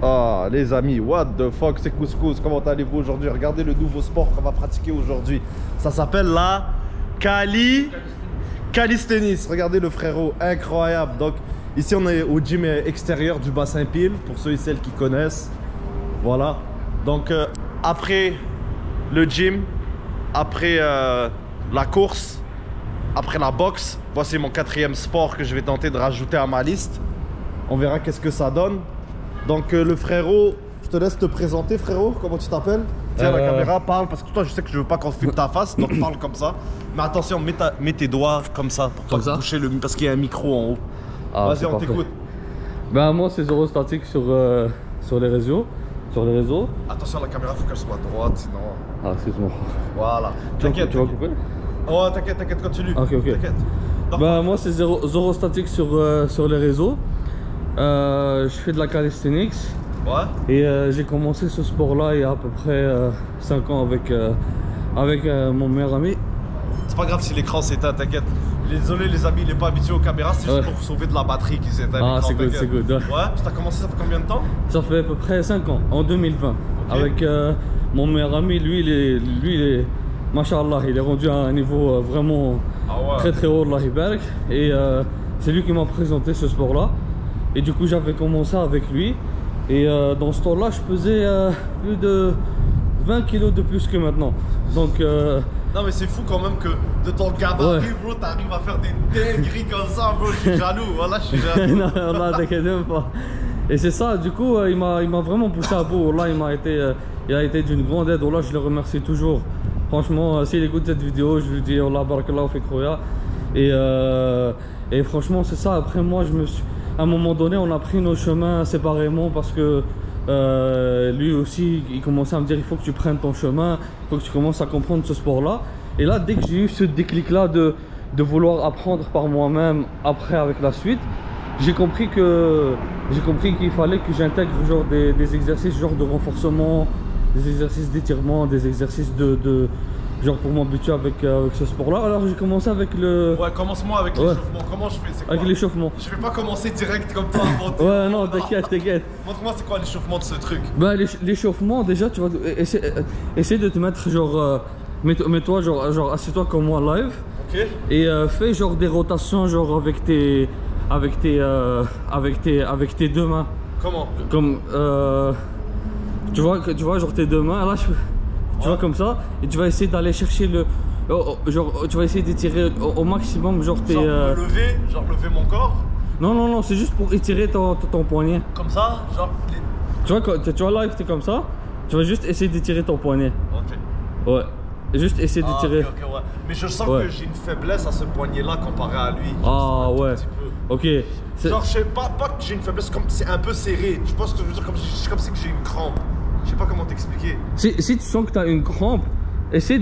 Ah, les amis, what the fuck, c'est Couscous. Comment allez-vous aujourd'hui? Regardez le nouveau sport qu'on va pratiquer aujourd'hui. Ça s'appelle la calisthenics. Regardez le frérot, incroyable. Donc, ici, on est au gym extérieur du bassin Pile, pour ceux et celles qui connaissent. Voilà. Donc, après le gym, après la course, après la boxe, voici mon 4e sport que je vais tenter de rajouter à ma liste. On verra qu'est-ce que ça donne. Donc le frérot, je te laisse te présenter frérot, comment tu t'appelles? Tiens la caméra, parle, parce que toi je sais que je veux pas qu'on filme ta face, donc parle comme ça. Mais attention, mets tes doigts comme ça, pour pas toucher le parce qu'il y a un micro en haut. Ah, vas-y, on t'écoute. Ben moi c'est Zoro Static sur les réseaux. Attention, la caméra faut qu'elle soit droite, sinon... Ah, excuse-moi. Voilà. T'inquiète. Tu vas couper? Oh, t'inquiète, continue. Ok. T'inquiète. Ben moi c'est Zoro Static sur les réseaux. Je fais de la calisthenics. Ouais. Et j'ai commencé ce sport là il y a à peu près 5 ans avec mon meilleur ami. C'est pas grave si l'écran s'éteint, t'inquiète. Désolé les amis, il n'est pas habitué aux caméras, c'est juste pour sauver de la batterie qui s'éteint. Ah c'est good, c'est good. Ouais, puis t'as commencé ça fait combien de temps? Ça fait à peu près 5 ans, en 2020. Okay. Avec mon meilleur ami, lui il est Masha'Allah, il est rendu à un niveau vraiment très haut de la Hiberg. Et c'est lui qui m'a présenté ce sport là. Et du coup j'avais commencé avec lui. Et dans ce temps-là, je pesais plus de 20 kilos de plus que maintenant. Donc non mais c'est fou quand même que de ton gabarit, bro, t'arrives à faire des dingueries comme ça, bro. Je suis jaloux, voilà, je suis jaloux. Non, t'inquiète même pas. Et c'est ça, du coup, il m'a vraiment poussé à bout. Là, il a été d'une grande aide. Là, je le remercie toujours. Franchement, s'il écoute cette vidéo, je lui dis Allah barakallahu fik khoya. Et franchement, c'est ça. Après, moi, à un moment donné, on a pris nos chemins séparément parce que lui aussi, il commençait à me dire il faut que tu prennes ton chemin, il faut que tu commences à comprendre ce sport-là. Et là, dès que j'ai eu ce déclic-là de vouloir apprendre par moi-même, après avec la suite, j'ai compris qu'il fallait que j'intègre genre des exercices genre de renforcement, des exercices d'étirement, des exercices genre pour m'habituer avec ce sport là. Alors j'ai commencé avec le... Ouais, commence-moi avec l'échauffement. Comment je fais? Avec l'échauffement. Je vais pas commencer direct comme toi. Ouais, non, t'inquiète. Montre-moi c'est quoi l'échauffement de ce truc. Bah l'échauffement, déjà tu vas essayer de te mettre genre... mets-toi genre assieds-toi comme moi live. Ok. Et fais genre des rotations genre avec tes deux mains. Comment? Comme... tu vois genre tes deux mains, là tu vois comme ça, et tu vas essayer d'aller chercher le... genre tu vas essayer d'étirer au maximum genre tes... Genre lever mon corps? Non, c'est juste pour étirer ton poignet. Comme ça? Genre... Tu vois live, t'es comme ça, tu vas juste essayer d'étirer ton poignet. Ok. Ouais. Juste essayer d'étirer. Ok, ouais. Mais je sens que j'ai une faiblesse à ce poignet là comparé à lui. Ah ouais. Ok. Genre je sais pas que j'ai une faiblesse, comme c'est un peu serré. Je pense que je veux dire comme si que j'ai une crampe. Je sais pas comment t'expliquer. Si tu sens que tu as une crampe, essaie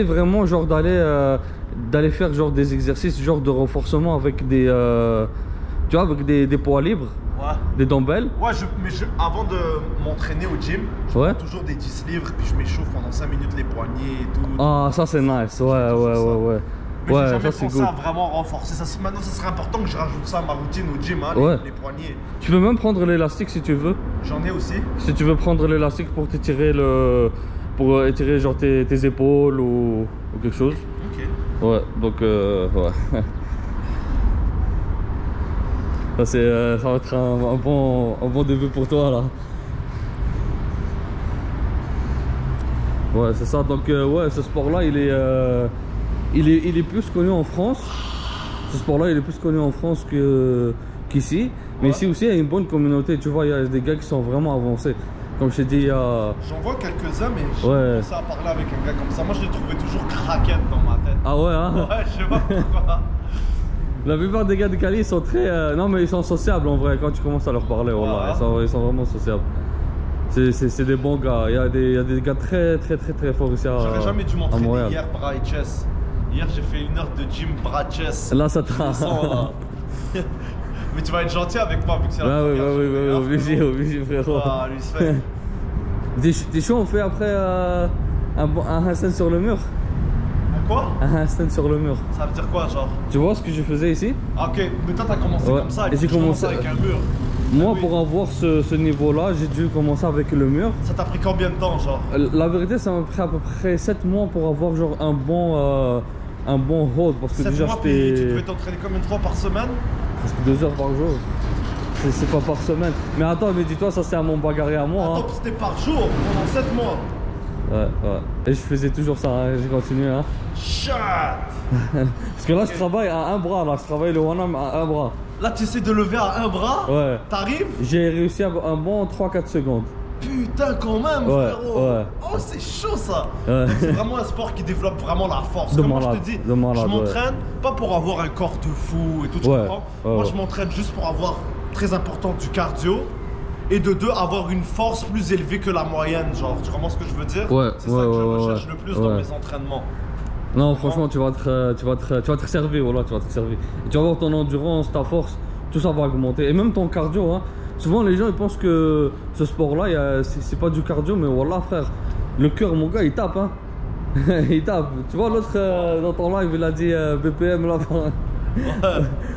vraiment genre d'aller faire genre des exercices genre de renforcement avec des tu vois, avec des poids libres. Ouais. Des dumbbells. Ouais, avant de m'entraîner au gym, je prends toujours des 10 livres puis je m'échauffe pendant 5 minutes les poignets et tout. Ah, ça c'est nice. Ouais. Mais j'ai jamais pensé à vraiment renforcer ça. Maintenant, ça serait important que je rajoute ça à ma routine au gym, hein, les poignets. Tu peux même prendre l'élastique si tu veux. J'en ai aussi. Si tu veux prendre l'élastique pour t'étirer pour étirer genre tes épaules ou quelque chose. Ok. Ouais, donc ouais. Ça va être un bon début pour toi là. Ouais, c'est ça. Donc ouais, ce sport là il est plus connu en France. Ce sport là il est plus connu en France qu'ici. Mais ici aussi il y a une bonne communauté. Tu vois, il y a des gars qui sont vraiment avancés. Comme je t'ai dit, il y a... J'en vois quelques-uns, mais j'ai commencé à parler avec un gars comme ça. Moi je l'ai trouvé toujours craquette dans ma tête. Ah ouais, hein? Ouais, je sais pas pourquoi. La plupart des gars de Cali ils sont très... non mais ils sont sociables en vrai quand tu commences à leur parler. Voilà. Ils sont vraiment sociables. C'est des bons gars. Il y a des gars très forts ici à Montréal. J'aurais jamais dû m'entraîner hier bras et chest. Hier j'ai fait 1 heure de gym bras chest. Là ça t'a... Mais tu vas être gentil avec moi vu que c'est la première fois. Oui, obligé frérot. Ah, lui se fait. T'es chaud, on fait après un handstand sur le mur? Quoi? Un handstand sur le mur. Ça veut dire quoi, genre? Tu vois ce que je faisais ici? Ah, ok, mais toi t'as commencé comme ça, et j'ai commencé avec un mur. Moi, oui. pour avoir ce niveau-là, j'ai dû commencer avec le mur. Ça t'a pris combien de temps, genre? La vérité, ça m'a pris à peu près 7 mois pour avoir genre un bon hold. Parce que 7 déjà, mois, puis tu j'étais devais t'entraîner combien de fois par semaine? presque 2 heures par jour. C'est pas par semaine. Mais attends, mais dis-toi, ça c'est à mon bagarré à moi. Attends, c'était par jour pendant 7 mois. Ouais. Et je faisais toujours ça, hein. J'ai continué. Hein. Chat! Parce que là, je travaille à un bras. Là, je travaille le one-arm à un bras. Là, tu essaies de lever à un bras? Ouais. T'arrives? J'ai réussi un bon 3-4 secondes. Putain, quand même, Ouais, frérot! ouais. Oh, c'est chaud ça! Ouais. Donc, c'est vraiment un sport qui développe vraiment la force. De Comme moi, je malade, te dis, de malade, je m'entraîne pas pour avoir un corps de fou et tout, tu Ouais, comprends? ouais, Moi, ouais. je m'entraîne juste pour avoir, très important, du cardio. Et de deux, avoir une force plus élevée que la moyenne, genre. Tu comprends ce que je veux dire? Ouais, c'est ça ouais, que je ouais, recherche ouais. le plus dans Ouais. mes entraînements. Non, franchement, tu vas te servir, voilà, tu vas te servir. Et tu vas voir ton endurance, ta force, tout ça va augmenter. Et même ton cardio, hein. Souvent, les gens, ils pensent que ce sport-là, c'est pas du cardio, mais voilà, frère, le cœur, mon gars, il tape, hein. Il tape. Tu vois, l'autre, dans ton live, il a dit BPM, là.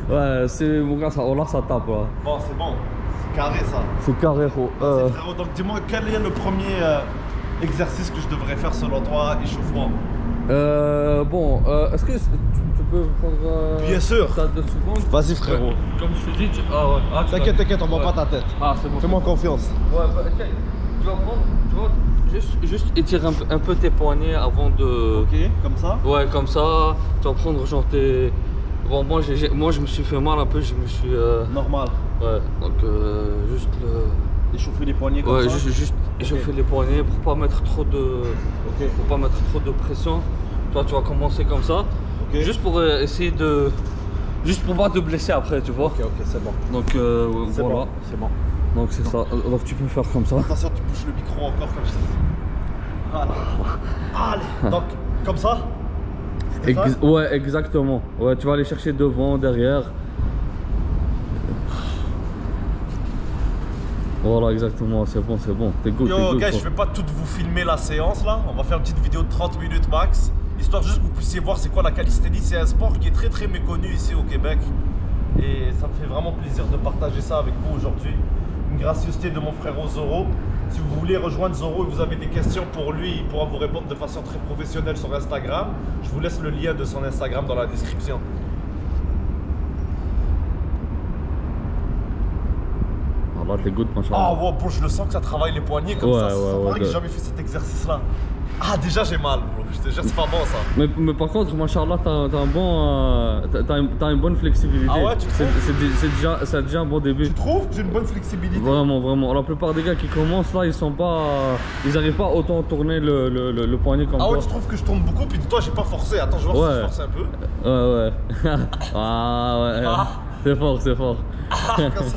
Ouais, c'est, mon gars, ça tape, là. Bon, c'est bon. C'est carré, ça. C'est carré, gros. Vas-y, frérot, donc dis-moi, quel est le premier exercice que je devrais faire selon toi, échauffement? Est-ce que tu peux prendre. Bien sûr. T'as 2 secondes. Vas-y, frérot. Comme je te dis, ah ouais. Ah, T'inquiète, on voit pas ta tête. Ah, c'est bon. Fais-moi confiance. Ouais, ok. Tu vas prendre, tu vois, juste étirer un peu tes poignets avant de. Ok, comme ça? Ouais, comme ça. Tu vas prendre genre tes. Bon, moi, je me suis fait mal un peu, je me suis. Normal. Ouais, donc juste le. Échauffer les poignets comme Ouais, ça? juste échauffer les poignets pour pas mettre trop de. Ok. Pour pas mettre trop de pression. Toi, tu vas commencer comme ça. Ok. Juste pour essayer de. Juste pour pas te blesser après, tu vois. Ok, c'est bon. Donc C'est voilà. bon, c'est bon. Donc c'est ça. Donc tu peux faire comme ça. Attention, tu bouges le micro encore comme ça. Voilà. Allez, donc, comme ça? C'est ça? Ouais, exactement. Ouais, tu vas aller chercher devant, derrière. Voilà, exactement. C'est bon. T'es good. Yo, t'es good, guys, quoi. je vais pas tout vous filmer la séance là. On va faire une petite vidéo de 30 minutes max. Histoire juste que vous puissiez voir c'est quoi la calisthénie. C'est un sport qui est très très méconnu ici au Québec. Et ça me fait vraiment plaisir de partager ça avec vous aujourd'hui. Une gracieuseté de mon frérot Zoro. Si vous voulez rejoindre Zoro et vous avez des questions pour lui, il pourra vous répondre de façon très professionnelle sur Instagram. Je vous laisse le lien de son Instagram dans la description. Ah là, t'es good, machin. Ah wow, bro, je le sens que ça travaille les poignets comme Ouais, ça. ouais, C'est ouais, vrai que j'ai jamais fait cet exercice là. Ah déjà j'ai mal bro, je te jure c'est pas bon ça. Mais par contre, machallah, t'as un bon, t'as une bonne flexibilité. Ah ouais, tu trouves? C'est déjà un bon début. Tu trouves que j'ai une bonne flexibilité? Vraiment. La plupart des gars qui commencent là, ils arrivent pas à autant tourner le poignet comme Ah ouais, toi. tu trouves que je tourne beaucoup puis toi j'ai pas forcé. Attends, je vais voir si je force un peu. Ouais. Ah ouais. Ah. C'est fort. Ah, comme ça.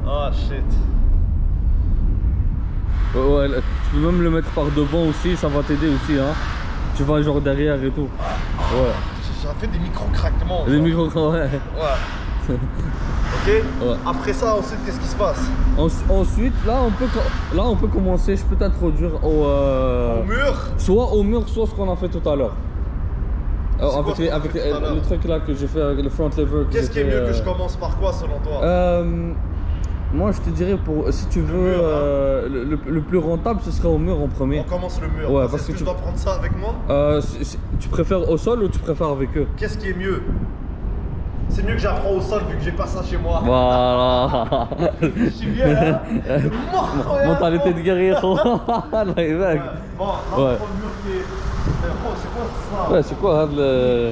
Ah shit. Ouais, tu peux même le mettre par devant aussi, ça va t'aider aussi, hein. Tu vas genre derrière et tout. Ouais. J'ai fait des micro-craquements. Les genre. micros, ouais. Ouais. Ok. Ouais. Après ça, ensuite, qu'est-ce qui se passe? Ensuite, là on peut commencer, je peux t'introduire Au mur? soit au mur, soit ce qu'on a fait tout à l'heure. quoi ce qu'on a fait tout à l'heure? Le truc là que j'ai fait avec le front lever. Qu'est-ce qui est mieux que je commence par quoi selon toi? Moi je te dirais si tu veux mur, hein. le plus rentable ce serait au mur en premier. On commence le mur. Ouais, Est-ce parce que tu tu- dois prendre ça avec moi? Tu préfères au sol ou tu préfères avec eux? Qu'est-ce qui est mieux? C'est mieux que j'apprends au sol vu que j'ai pas ça chez moi. Voilà. Je suis bien, hein? Mentalité de guerrier. Là, mec. Ouais. Bon, là, on Ouais. prend le mur qui est. Oh, c'est quoi ça? Ouais, c'est quoi hein, le.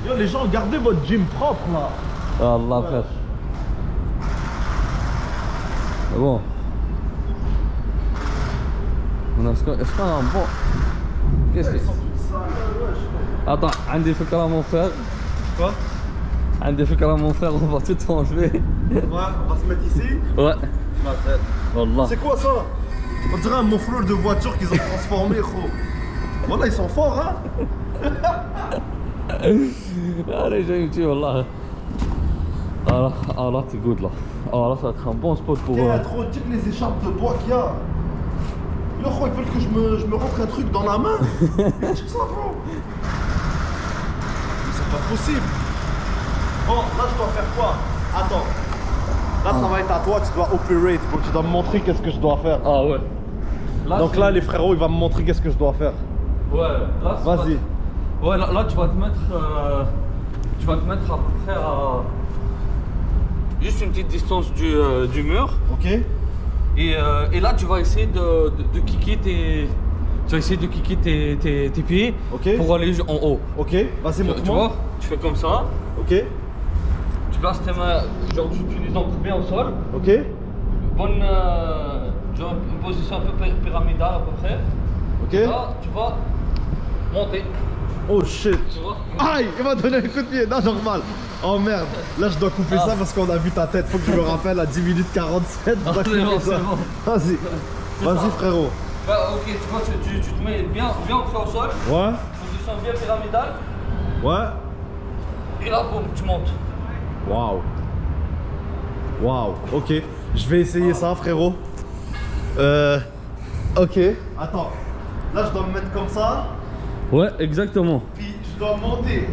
Yo, les gens, gardez votre gym propre là. Allah frère. C'est bon. Est-ce qu'on a un bon. Qu'est-ce que Ils sont toutes sales, ouais, Attends, عندي فكرة mon frère. Quoi? عندي فكرة mon frère, on va tout enlever. Ouais, on va se mettre ici. Ouais. Ma tête. Wallah. C'est quoi ça? On dirait un moufleur de voiture qu'ils ont transformé, gros. Voilà, ils sont forts, hein? Allez, j'ai tu wallah. Ah là, t'es good là. Ah là, ça va être un bon spot pour. Tiens, trop, check les écharpes de bois qu'il y a. Yo, gros, ils veulent que je me rentre un truc dans la main. Check ça, bro. Mais c'est pas possible. Bon, là je dois faire quoi? Attends. Là ça va être à toi, tu dois operate, bro. Tu dois me montrer qu'est-ce que je dois faire. Ah ouais. Donc là les frérots, il va me montrer qu'est-ce que je dois faire. Ouais, là vas-y. Ouais, là tu vas te mettre à peu près à juste une petite distance du mur. Ok. Et là tu vas essayer de kicker tes pieds, ok, pour aller en haut. Ok, vas-y, montre-moi. Tu vois, tu fais comme ça. Ok. Tu places tes mains, genre tu les ancres bien au sol. Ok. Bonne genre une position un peu pyramidale à peu près. Ok. Là tu vas monter. Oh shit. Tu vois. Aïe, il m'a donné un coup de pied. Non, normal. Oh merde. Là je dois couper ça parce qu'on a vu ta tête. Faut que je me rappelle à 10 minutes 47. Ah, c'est bon, c'est bon. Vas-y. Vas-y frérot. Bah, ok, tu vois, tu te mets bien ancré au sol. Ouais. Position bien pyramidale. Ouais. Et là, boum, tu montes. Waouh. Waouh. Ok. Je vais essayer ça frérot. Ok. Attends. Là je dois me mettre comme ça. Ouais, exactement. Puis je dois monter.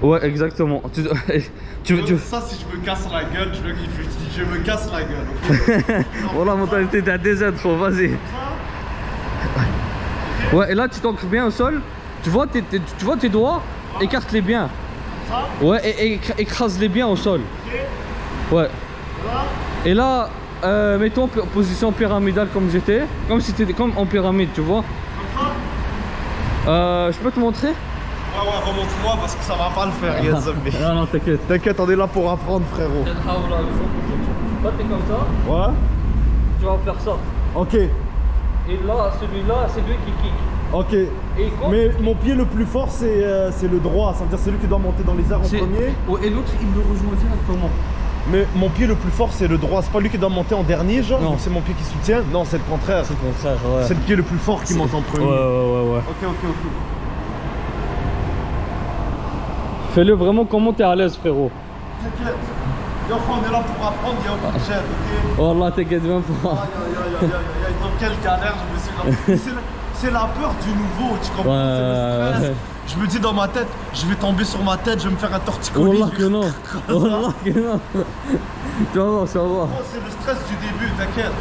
Ouais, exactement. Ça, si je me casse la gueule, je me casse la gueule. Okay. Voilà, mentalité d'un DZ, trop, vas-y. Ouais, et là, tu t'ancres bien au sol. Tu vois tes doigts, écarte-les bien. Ça. Ouais, et écrase-les bien au sol. Ok. Ouais. Voilà. Et là, mets-toi en position pyramidale comme j'étais. Comme si t'étais comme en pyramide, tu vois. Comme ça. Je peux te montrer? Ouais, remonte-moi parce que ça va pas le faire, yes, zombie. Non, t'inquiète. T'inquiète, on est là pour apprendre, frérot. Là, t'es comme ça. Ouais. Tu vas faire ça. Ok. Et là, celui-là, c'est lui qui kick. Ok. Et mais mon pied le plus fort, c'est le droit. Ça veut dire c'est lui qui doit monter dans les airs en premier. Ouais, et l'autre, il le rejoint directement. Mais mon pied le plus fort, c'est le droit. C'est pas lui qui doit monter en dernier, genre. Non. C'est mon pied qui soutient. Non, c'est le contraire. C'est le contraire, ouais. C'est le pied le plus fort qui monte en premier. Ouais. Ok. Fais-le vraiment comment t'es à l'aise, frérot. T'inquiète. Yo, on est là pour apprendre, il y a aucun gêne, ok? Oh là, t'inquiète même pas. Aïe. Dans quelle galère je me suis là. C'est la peur du nouveau, tu comprends? C'est le stress. Je me dis dans ma tête, je vais tomber sur ma tête, je vais me faire un torticolis. Wallah que non. Wallah que non. Tu vas voir, ça va. Oh, c'est le stress du début, t'inquiète.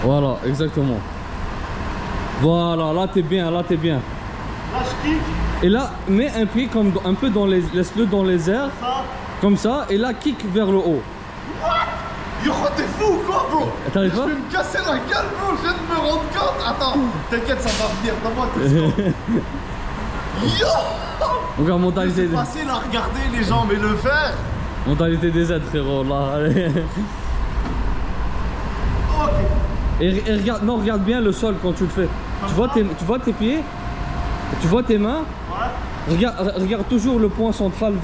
Voilà, exactement. Voilà, là t'es bien, Là, je kick. Et là, mets un pied comme un peu dans les, laisse-le dans les airs, Ça. comme ça, et là kick vers le haut. What? Yo, t'es fou ou quoi, bro? T'arrives pas? Je vais me casser la gueule, bro, je viens de me rendre compte. Attends, t'inquiète, ça va venir, donne-moi tes secondes. Yo! Regarde, mentalité, C'est facile à regarder les gens, mais le faire. mentalité des aides, frérot, là. Allez. Ok. Et regarde, non, regarde bien le sol quand tu le fais. Tu vois tes pieds, tu vois tes mains. Ouais. Regarde toujours le point central,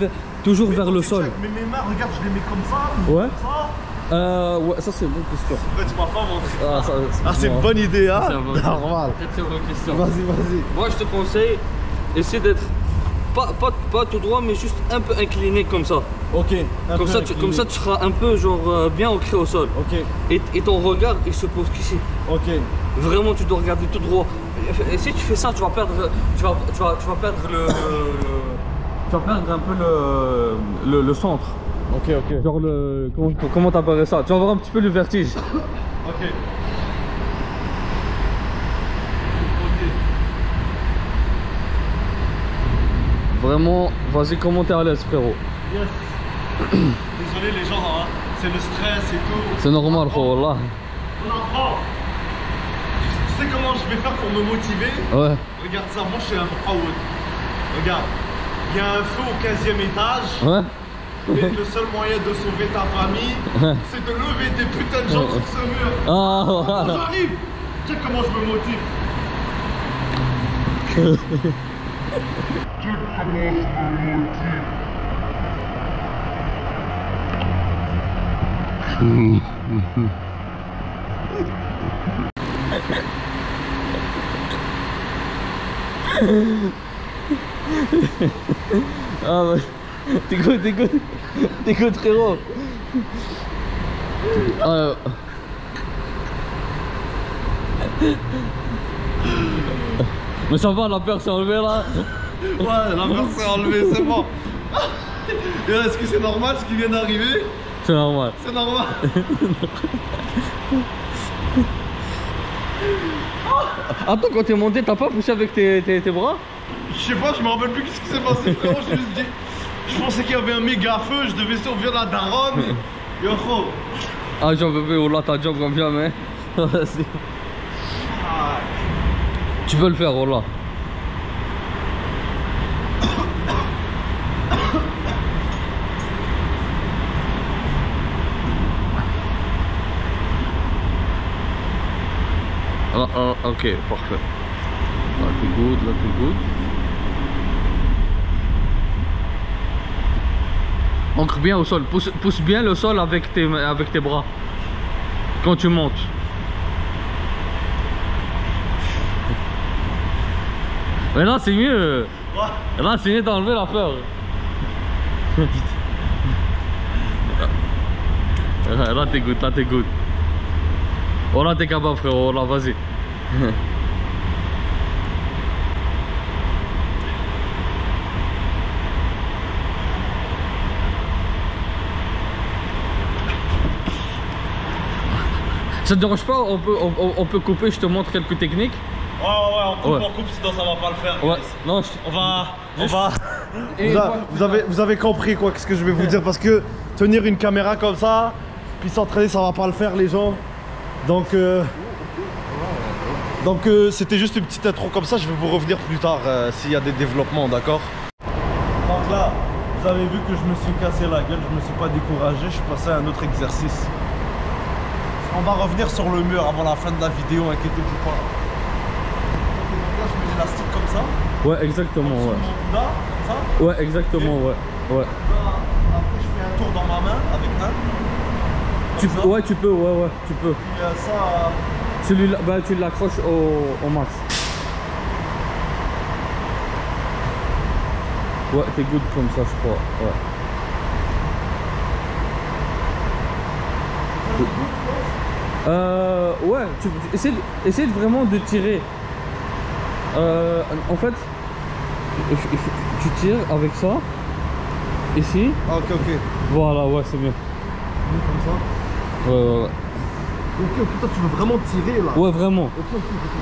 toujours vers le sol. Mais mes mains, regarde, je les mets comme ça. Ouais. Comme ça. Ouais, ça c'est une bonne question. Ouais, tu m'as pas montré. C'est une bon. bonne idée, hein? C'est une bonne- Normal. Très bonne question. Vas-y. Moi je te conseille, essaie d'être pas tout droit, mais juste un peu incliné comme ça. Ok. Comme ça, tu seras un peu genre bien ancré au sol. Ok. Et ton regard il se pose qu'ici. Ok. Vraiment tu dois regarder tout droit. Et si tu fais ça, tu vas perdre un peu le centre. Ok. Genre comment t'appellerais ça? Tu vas avoir un petit peu le vertige. Ok. Vraiment, vas-y, comment t'es à l'aise, frérot? Yes. Désolé les gens, hein. C'est le stress et tout. C'est normal, frérot, là. On apprend. Tu sais comment je vais faire pour me motiver? Ouais. Regarde ça, moi je suis un Proud. Regarde, il y a un feu au 15e étage. Ouais. Et le seul moyen de sauver ta famille, c'est de lever des putains de gens sur ce mur. Ah, voilà. J'arrive. Tu sais comment je me motive? Ah ouais. T'écoutes, frérot. Mais ça va, la peur s'est enlevée là. Ouais, la barre s'est enlevée, c'est bon. Et est-ce que c'est normal ce qui vient d'arriver? C'est normal. C'est normal. Attends, quand t'es monté, t'as pas poussé avec tes bras? Je sais pas, je me rappelle plus qu'est-ce qui s'est passé, frérot. Je me suis dit, je pensais qu'il y avait un méga feu, je devais survivre la daronne. Yo, gros. Ah, j'en veux plus, oh là, ta job comme jamais. Vas-y. Tu peux le faire, oh là. Ok, parfait. Là, t'es good, là, t'es good. Ancre bien au sol, pousse bien le sol avec tes bras quand tu montes. Mais là c'est mieux. Là c'est mieux d'enlever la peur. Là t'es good, là t'es good. Oh là t'es capable frérot, oh là vas-y. Ça te dérange pas? On peut couper, je te montre quelques techniques. Ouais, on coupe, sinon ça va pas le faire. Ouais, non, Vous avez compris quoi, qu'est-ce que je vais vous dire, parce que tenir une caméra comme ça, puis s'entraîner, ça va pas le faire les gens. Donc c'était juste une petite intro comme ça, je vais vous revenir plus tard s'il y a des développements, d'accord? Donc là, vous avez vu que je me suis cassé la gueule, je me suis pas découragé, je suis passé à un autre exercice. On va revenir sur le mur avant la fin de la vidéo, inquiétez-vous pas. Donc là, je mets l'élastique comme ça. Ouais, exactement, ouais. Là, comme ça. Ouais, exactement, ouais. Là, après, je fais un tour dans ma main avec un. Ouais, tu peux, ouais, tu peux. Puis ça. Celui-là, bah, tu l'accroches au max. Ouais, t'es good comme ça, je crois. Ouais. Ouais, essaie vraiment de tirer. En fait, tu tires avec ça. Ici. Ah, ok. Voilà, ouais, c'est mieux. Comme ça. Ouais. Ok, toi tu veux vraiment tirer là? Ouais, vraiment.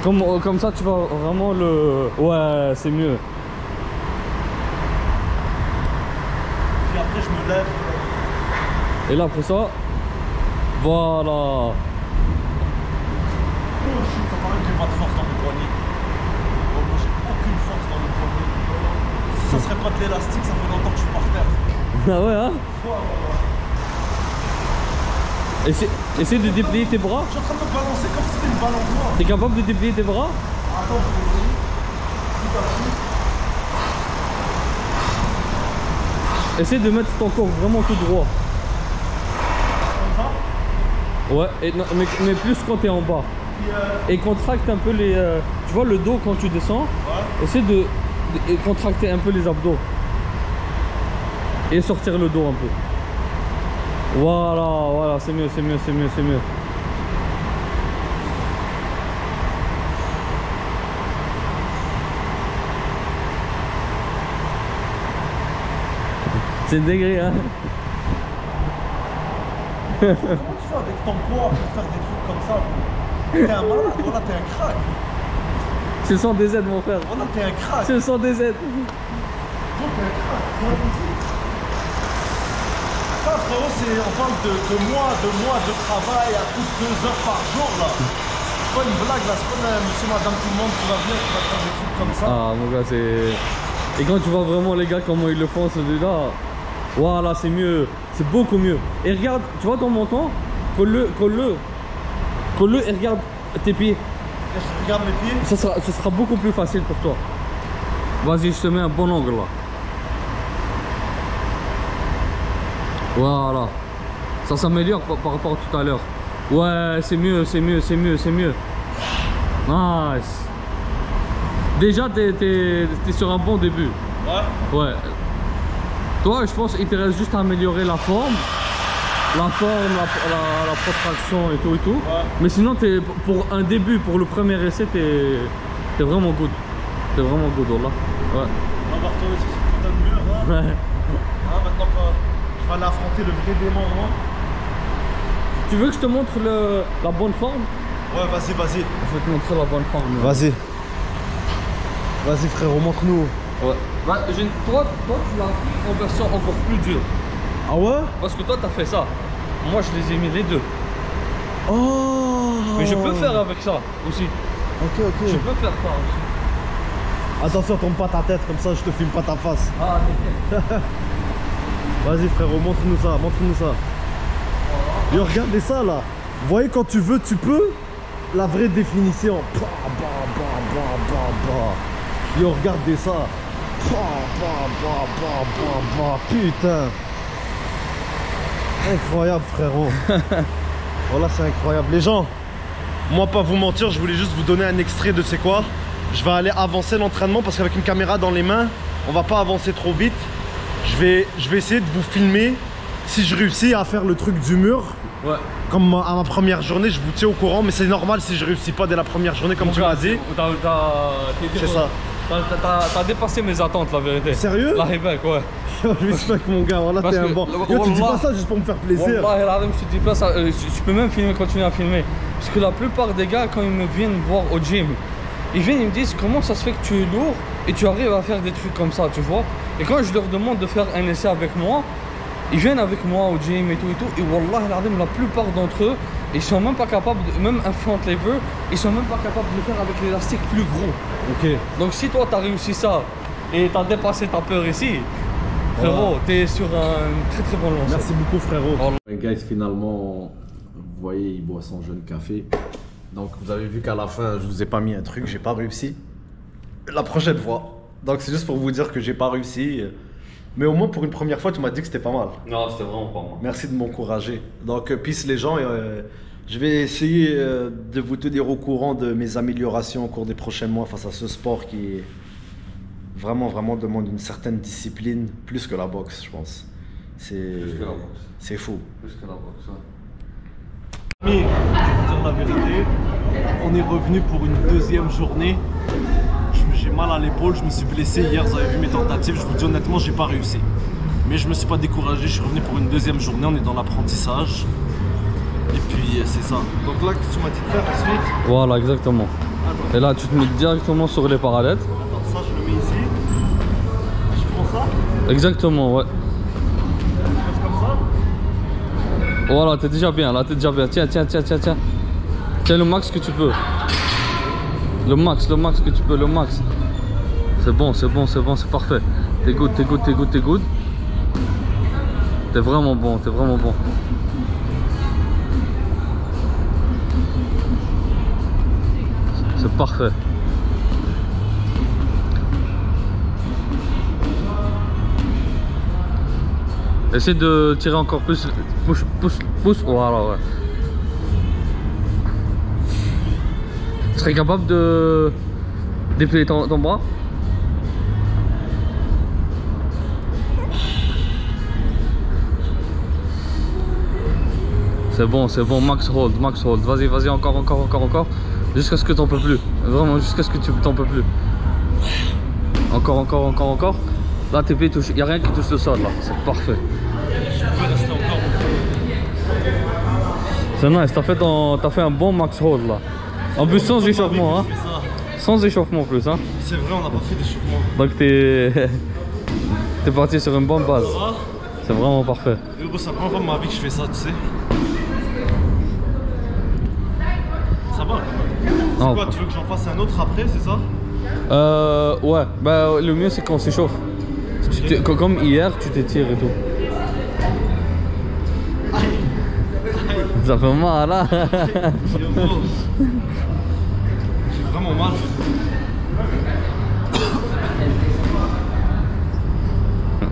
Ok. Comme ça, tu vas vraiment le. Ouais, c'est mieux. Puis après, je me lève. Et là, après ça, voilà. Oh shit, ça paraît que j'ai pas de force dans mes poignets. Oh, moi j'ai aucune force dans mes poignets. Si ça serait pas de l'élastique, ça fait longtemps que je suis par terre. Ah ouais, hein? Ouais. Essaie de déplier tes bras. Je suis en train de me balancer comme si c'était une balançoire. T'es capable de déplier tes bras? Attends, je vais essayer. Tout à coup. Essaie de mettre ton corps vraiment tout droit. Comme ça? Ouais, mais plus quand t'es en bas. Et contracte un peu les... tu vois le dos quand tu descends? Ouais. Essaie de contracter un peu les abdos. Et sortir le dos un peu. Voilà, c'est mieux. C'est degré, hein. Comment tu fais avec ton poids pour faire des trucs comme ça? T'es un malade, voilà, t'es un crack. C'est sans DZ mon frère. Voilà, t'es un crack. C'est sans DZ. Toi, t'es un crack. Ça, frérot, on parle de mois de travail à plus de 2 heures par jour, là. C'est pas une blague, là. C'est pas monsieur, madame, tout le monde qui va venir, qui va faire des trucs comme ça. Ah, mon gars, c'est... Et quand tu vois vraiment les gars comment ils le font, celui-là... Voilà, c'est mieux. C'est beaucoup mieux. Et regarde, tu vois ton menton, colle-le et regarde tes pieds. Et je regarde mes pieds. Ce sera beaucoup plus facile pour toi. Vas-y, je te mets un bon angle là. Voilà. Ça s'améliore par rapport à tout à l'heure. Ouais, c'est mieux. Nice. Déjà, t'es sur un bon début. Ouais. Toi, je pense qu'il te reste juste à améliorer la forme, la protraction et tout. Ouais. Mais sinon, pour un début, pour le premier essai, t'es vraiment good. T'es vraiment good, là. Ouais. Non, va retourner sur ce putain de mur là. Ouais. Ah, maintenant je vais aller affronter le vrai démon, non? Tu veux que je te montre la bonne forme? Ouais, vas-y, vas-y. Je vais te montrer la bonne forme. Vas-y. Vas-y frérot, montre-nous. Ouais. Bah, toi, tu l'as pris en version encore plus dure. Ah ouais? Parce que toi, t'as fait ça. Moi, je les ai mis les deux. Oh. Mais je peux faire avec ça aussi. Ok, ok. Je peux faire ça aussi. Attention, tombe pas ta tête, comme ça je te filme pas ta face. Ah, t'inquiète. Vas-y frérot, montre-nous ça, montre-nous ça. Yo, regardez ça là. Vous voyez, quand tu veux, tu peux. La vraie définition. Bah, bah, bah, bah, bah, bah. Yo, regardez ça. Bah, bah, bah, bah, bah, bah. Putain. Incroyable frérot. Voilà, c'est incroyable. Les gens, moi pas vous mentir, je voulais juste vous donner un extrait de c'est quoi. Je vais aller avancer l'entraînement parce qu'avec une caméra dans les mains, on va pas avancer trop vite. Je vais essayer de vous filmer. Si je réussis à faire le truc du mur, Ouais. comme à ma première journée, je vous tiens au courant. Mais c'est normal si je réussis pas dès la première journée, comme tu m'as dit. C'est ça. T'as dépassé mes attentes, la vérité. Sérieux? La Rebecca, ouais. Je respecte mon gars, voilà, Parce t'es un que, bon. Yo, tu dis Wallah. pas ça juste pour me faire plaisir. Wallah, el Azim, je te dis pas ça. Tu peux même filmer, continuer à filmer. Parce que la plupart des gars, quand ils me viennent voir au gym, ils viennent, ils me disent comment ça se fait que tu es lourd et tu arrives à faire des trucs comme ça, tu vois. Et quand je leur demande de faire un essai avec moi, ils viennent avec moi au gym et tout. Et Wallah, el Azim, la plupart d'entre eux, ils sont même pas capables, même un front lever, ils sont même pas capables de le faire avec l'élastique plus gros. Ok. Donc si toi t'as réussi ça et t'as dépassé ta peur ici, frérot, t'es sur un très très bon lancé. Merci beaucoup frérot. Les guys, finalement, vous voyez, il boit son jeune café. Donc vous avez vu qu'à la fin je vous ai pas mis un truc, j'ai pas réussi. La prochaine fois. Donc c'est juste pour vous dire que j'ai pas réussi. Mais au moins pour une première fois tu m'as dit que c'était pas mal. Non, c'était vraiment pas moi. Merci de m'encourager. Donc peace les gens. Je vais essayer de vous tenir au courant de mes améliorations au cours des prochains mois face à ce sport qui vraiment demande une certaine discipline, plus que la boxe je pense. Plus que la boxe. C'est fou. Plus que la boxe, ouais. Amis, je vais vous dire la vérité, on est revenu pour une deuxième journée. J'ai mal à l'épaule, je me suis blessé hier, vous avez vu mes tentatives, je vous dis honnêtement, j'ai pas réussi. Mais je me suis pas découragé, je suis revenu pour une deuxième journée, on est dans l'apprentissage. Et puis c'est ça. Donc là, qu'est-ce que tu m'as dit de faire ensuite? Voilà, exactement. Attends. Et là, tu te mets directement sur les parallèles. Attends, ça je le mets ici. Je prends ça, Exactement, ouais. je fais comme ça. Voilà, t'es déjà bien, là, t'es déjà bien. Tiens. Tiens le max que tu peux. Le max que tu peux, le max. C'est bon, c'est parfait. T'es good. T'es vraiment bon. C'est parfait. Essaye de tirer encore plus. Pousse. Voilà, ouais. Tu serais capable de déplier ton bras? C'est bon, max hold. Vas-y, encore. Jusqu'à ce que t'en peux plus. Vraiment, jusqu'à ce que tu t'en peux plus. Encore. Là, tes pieds touchent. Il n'y a rien qui touche le sol, là. C'est parfait. Je peux rester encore. C'est nice, t'as fait un bon max hold, là. En plus, sans échauffement, hein. Sans échauffement en plus, hein. C'est vrai, on n'a pas fait d'échauffement. Donc, t'es parti sur une bonne base. Ça va? C'est vraiment parfait. C'est la première fois de ma vie que je fais ça, tu sais. Ça va? C'est Non. quoi, tu veux que j'en fasse un autre après, c'est ça? Ouais, bah le mieux c'est qu'on s'échauffe. Comme hier, tu t'étires et tout. Ça fait mal, hein. J'ai vraiment mal.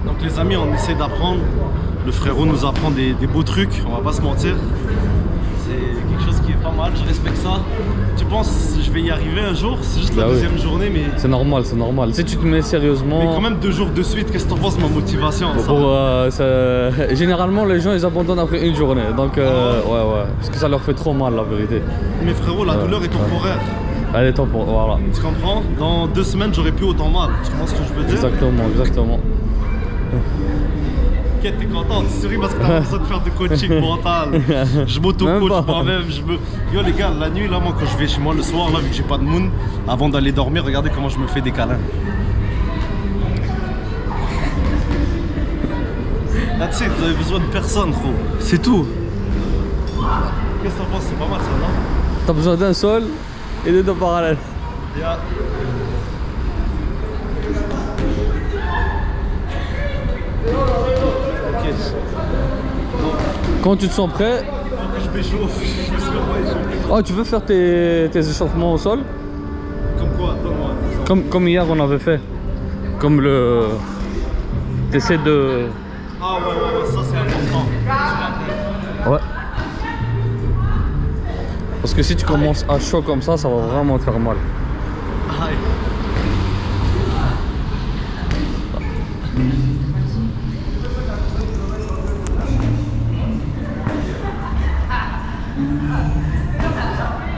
Donc les amis, on essaie d'apprendre. Le frérot nous apprend des beaux trucs, on va pas se mentir. C'est quelque chose qui est pas mal, je respecte ça. Tu penses que je vais y arriver un jour? C'est juste la Bah oui. deuxième journée, mais... C'est normal. Si tu te mets sérieusement... Mais quand même 2 jours de suite, qu'est-ce que t'en penses de ma motivation? Ça généralement, les gens ils abandonnent après une journée. Donc, ouais. Parce que ça leur fait trop mal, la vérité. Mais frérot, la douleur est temporaire. Allez, top, voilà. Tu comprends? Dans 2 semaines, j'aurai plus autant mal. Tu comprends ce que je veux dire? Exactement, exactement. T'es content, tu souris parce que t'as besoin de faire du coaching mental. Je m'auto-coach moi-même. Yo les gars, la nuit là, moi quand je vais chez moi le soir, là, vu que j'ai pas de moon, avant d'aller dormir, regardez comment je me fais des câlins. Là tu sais, vous avez besoin de personne, gros. C'est tout. Qu'est-ce que t'en penses? C'est pas mal ça, non? T'as besoin d'un sol et de deux parallèles. Yeah. Ok. Quand tu te sens prêt, Faut que je m'échauffe. Je me suis pas échauffé. oh, tu veux faire tes échauffements au sol? Comme quoi? Donne-moi. Comme hier on avait fait. Comme le... T'essaies de... Ah ouais, ça c'est important. Ouais. Parce que si tu commences à chaud comme ça va vraiment te faire mal. Aïe.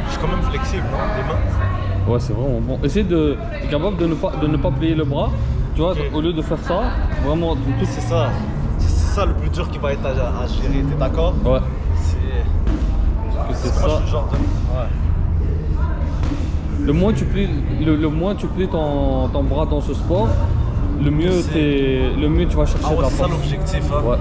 Je suis quand même flexible, non? Les mains. Ouais, c'est vraiment bon. Essaye de... T'es capable de ne pas plier le bras. Tu vois, Ok. au lieu de faire ça, vraiment tout... C'est ça. C'est ça le plus dur qui va être à gérer, t'es d'accord? Ouais. C'est C'est moi je ça. suis le genre de... Ouais. Le moins tu plies ton bras dans ce sport, le mieux tu vas chercher Ah ouais, ta c'est ça force. l'objectif, hein? Ouais.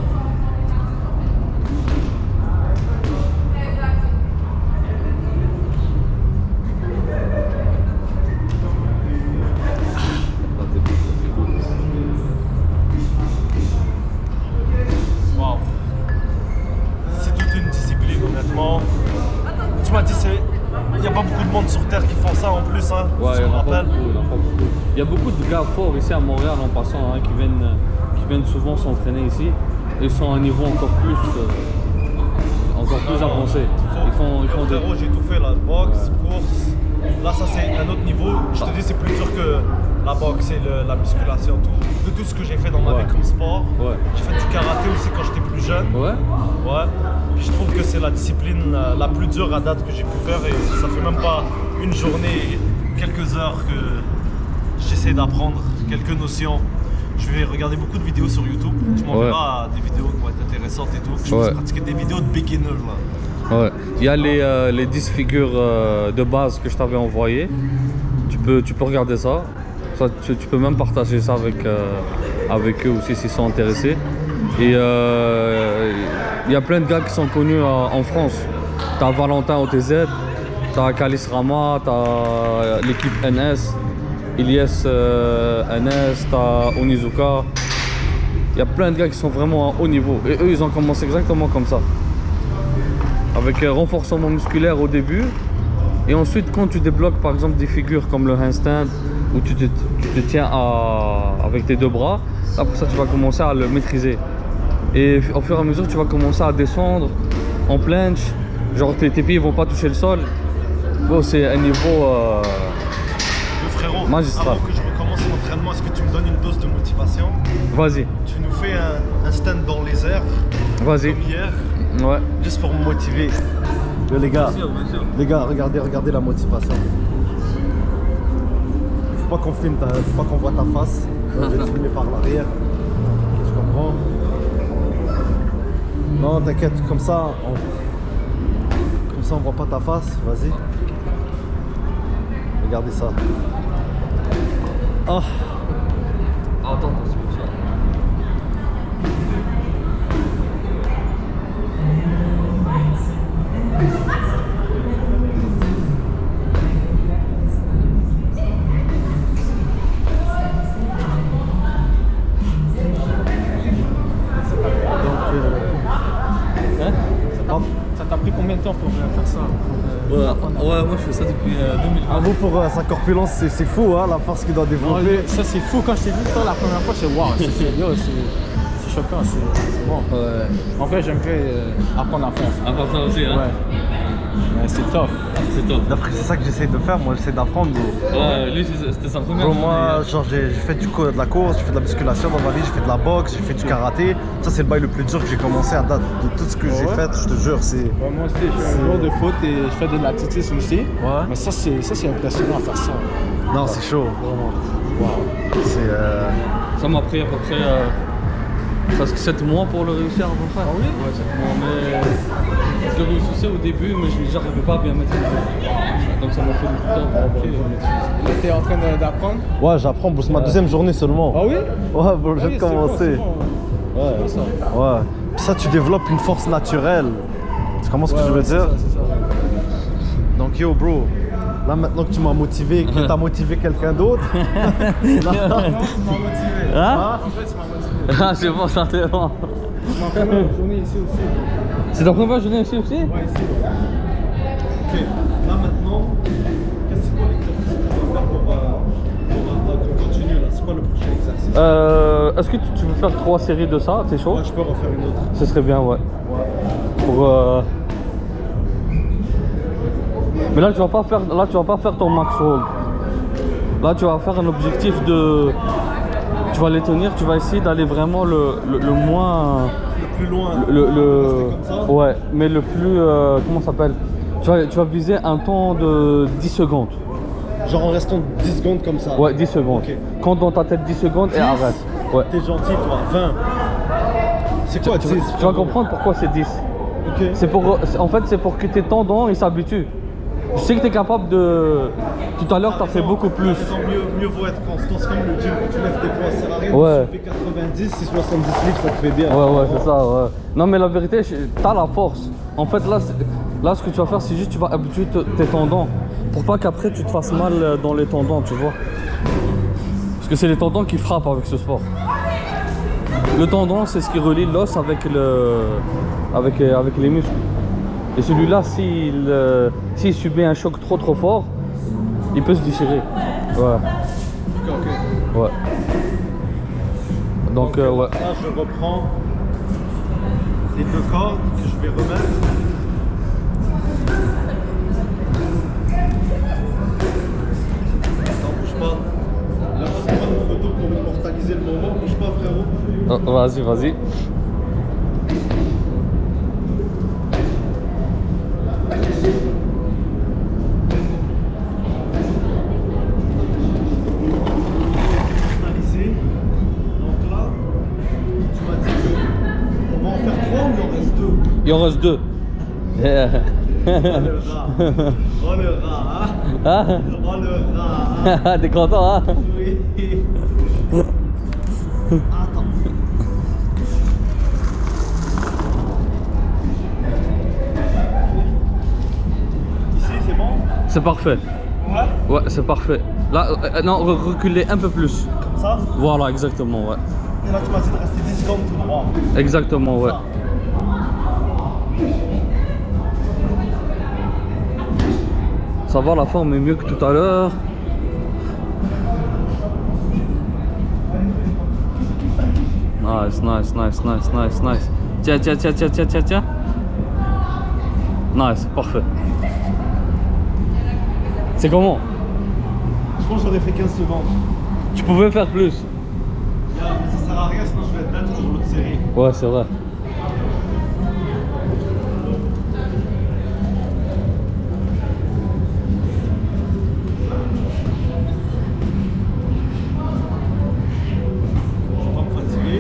Wow. C'est toute une discipline, honnêtement. Tu m'as dit, il n'y a pas beaucoup de monde sur Terre qui font ça en plus, hein? Ouais, Tu il y me en a pas rappelles? beaucoup, il y en a pas beaucoup. Il y a beaucoup de gars forts ici à Montréal en passant, hein, qui viennent souvent s'entraîner ici. Ils sont à un niveau encore plus avancé. Ils font des... Frérot, j'ai tout fait là, boxe, course. Là, ça c'est un autre niveau. Je te dis, c'est plus dur que la boxe et la musculation, de tout ce que j'ai fait dans ma Ouais. vie comme sport. Ouais. J'ai fait du karaté aussi quand j'étais plus jeune. Ouais. Ouais. Puis je trouve que c'est la discipline la plus dure à date que j'ai pu faire et ça fait même pas une journée, quelques heures que j'essaie d'apprendre quelques notions. Je vais regarder beaucoup de vidéos sur YouTube. Tu m'enverras des vidéos qui vont être intéressantes et tout. Je vais pratiquer des vidéos de beginner là. Ouais. Il y a les 10 figures de base que je t'avais envoyées. Tu peux regarder ça. Tu peux même partager ça avec eux aussi s'ils sont intéressés. Et il y a plein de gars qui sont connus en France. T'as Valentin OTZ, t'as Kalis Rama, t'as l'équipe NS, Ilyes NS, t'as Onizuka. Il y a plein de gars qui sont vraiment à haut niveau. Et eux, ils ont commencé exactement comme ça. Avec renforcement musculaire au début. Et ensuite, quand tu débloques par exemple des figures comme le handstand, où tu te tiens avec tes deux bras, là pour ça tu vas commencer à le maîtriser. Et au fur et à mesure, tu vas commencer à descendre en planche. Genre tes pieds vont pas toucher le sol. Bon, c'est un niveau Le frérot, magistral. avant que je recommence l'entraînement, est-ce que tu me donnes une dose de motivation? Vas-y, Tu nous fais un stand dans les airs, vas-y. comme hier, Ouais. juste pour me motiver. Yo, les gars, regardez la motivation. Faut pas qu'on filme, faut pas qu'on voit ta face. Je vais te filmer par l'arrière. Tu comprends? Non, t'inquiète, comme ça, on voit pas ta face. Vas-y. Regardez ça. Ah. Attends, Ça t'a pris combien de temps pour faire ça? Ouais, moi je fais ça depuis 2000. Bravo pour sa corpulence, c'est fou hein, la force qu'il doit développer. Ça c'est fou, quand je t'ai vu ça la première fois, je suis waouh, c'est choquant, c'est bon. Ouais. En fait, j'aimerais apprendre à faire. À part ça aussi, hein. Ouais. Ouais, c'est tough. C'est top. D'après, c'est ça que j'essaie de faire. Moi, j'essaie d'apprendre. Ouais, lui, c'était sa première Bro, journée. moi, genre, j'ai fait de la course, j'ai fait de la musculation dans ma vie, j'ai fait de la boxe, j'ai fait du karaté. Ça, c'est le bail le plus dur que j'ai commencé à date. De tout ce que j'ai fait, je te jure, c'est. Ouais, moi aussi, je suis un joueur de foot et je fais de l'athlétisme aussi. Ouais. Mais ça, c'est impressionnant à faire ça. Non, c'est chaud. Vraiment. Wow. C'est. Ça m'a pris à peu près presque 7 mois pour le réussir à peu près. Ah oui? Ouais, 7 mois. Mais je le réussissais au début, mais je n'arrivais pas à bien maîtriser. Donc ça m'a fait du temps pour apprendre à maîtriser. T'es en train d'apprendre? Ouais, j'apprends, c'est ma deuxième journée seulement. Ah oui? Ouais, bro, je viens de commencer. Ouais. Ouais. C'est ça. Ouais. Puis ça, tu développes une force naturelle. Tu comprends ce que je veux dire? C'est ça. Donc, yo, bro, là maintenant que tu m'as motivé, que tu as motivé quelqu'un d'autre. Non, tu m'as motivé. Hein? En fait, tu m'as motivé. Ah, c'est bon, ça c'est bon. Tu m'as fait une journée ici aussi. C'est ta première journée ici aussi? Ouais, ici. Ok, là maintenant, qu'est-ce que c'est quoi l'exercice qu'on va faire pour continuer là? C'est quoi le prochain exercice? Est-ce que tu veux faire 3 séries de ça? T'es chaud? Ouais, je peux refaire une autre. Ce serait bien, ouais. Pour Mais là tu vas pas faire ton max hold. Là tu vas faire un objectif de. Tu vas les tenir, tu vas essayer d'aller vraiment le moins. Le plus loin. Le Rester comme ça. Ouais, mais le plus comment ça s'appelle? Tu vas viser un temps de 10 secondes. Genre en restant 10 secondes comme ça. Ouais, 10 secondes. Ok. Compte dans ta tête 10 secondes et 10. arrête. Ouais. T'es gentil toi, 20. C'est quoi 10? Tu vas comprendre pourquoi c'est 10. Ok. En fait, c'est pour que tes tendons ils s'habituent. Je sais que tu es capable de. Tout à l'heure, tu as fait beaucoup plus. Mieux vaut être constant, c'est comme le gym quand tu lèves tes poids, ça sert à rien. Ouais. Tu fais 90, c'est 70 livres, ça te fait bien. Ouais, c'est ça, ouais. Non, mais la vérité, t'as la force. En fait, là, ce que tu vas faire, c'est juste tu vas habituer tes tendons. Pour pas qu'après, tu te fasses mal dans les tendons, tu vois. Parce que c'est les tendons qui frappent avec ce sport. Le tendon, c'est ce qui relie l'os avec les muscles. Et celui-là, s'il subit un choc trop fort, il peut se déchirer. Ouais. Ok. Ouais. Donc, ouais. Là, je reprends les 2 cordes que je vais remettre. Attends, bouge pas. Là, je vais prendre une photo pour immortaliser le moment. Bouge pas, frérot. Oh, vas-y. Immortaliser. Donc là, tu m'as dit qu'on va en faire 3 ou il en reste 2? Il en reste 2. Oh le rat. Oh le rat, hein? Hein? Oh le rat, hein? T'es content, hein? Oui. Attends. Ici, c'est bon? C'est parfait. Ouais. Ouais, c'est parfait. Là, non, reculer un peu plus. Comme ça? Voilà, exactement, ouais. Et là, tu m'as dit de rester 10 secondes tout droit. Exactement, ouais. Ça va, la forme est mieux que tout à l'heure. Nice. Tiens. Nice, parfait. C'est comment? Je pense que j'aurais fait 15 secondes. Tu pouvais faire plus. Mais ça sert à rien, sinon je vais être bête pour l'autre série. Ouais, c'est vrai. Je vais pas me fatiguer.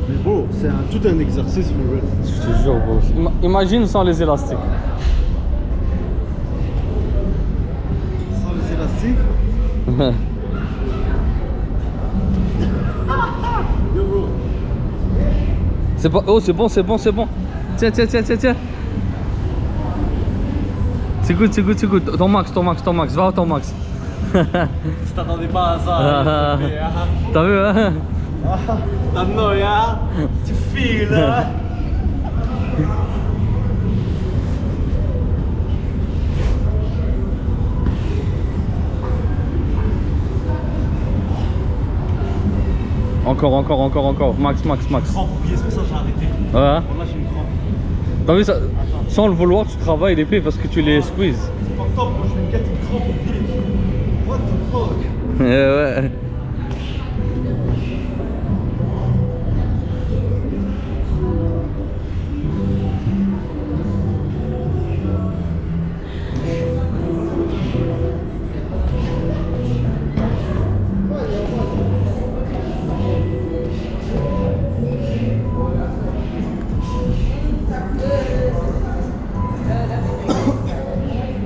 Mais bon, c'est tout un exercice, for real. Je te jure, bro. Imagine sans les élastiques. Sans les élastiques. Yo bro. C'est pas. Oh, c'est bon. Tiens. C'est good. Ton max. Va à ton max. Je t'attendais pas à ça. T'as vu, hein? T'as noyé, hein? Tu files, hein? Encore. Max. Crampe, oublié, c'est pour ça que j'ai arrêté. Ouais. Bon, là j'ai une crampe. T'as vu ça? Sans le vouloir, tu travailles l'épée parce que tu les squeezes. C'est pas top, moi je vais me casser une crampe au pied. What the fuck? Ouais.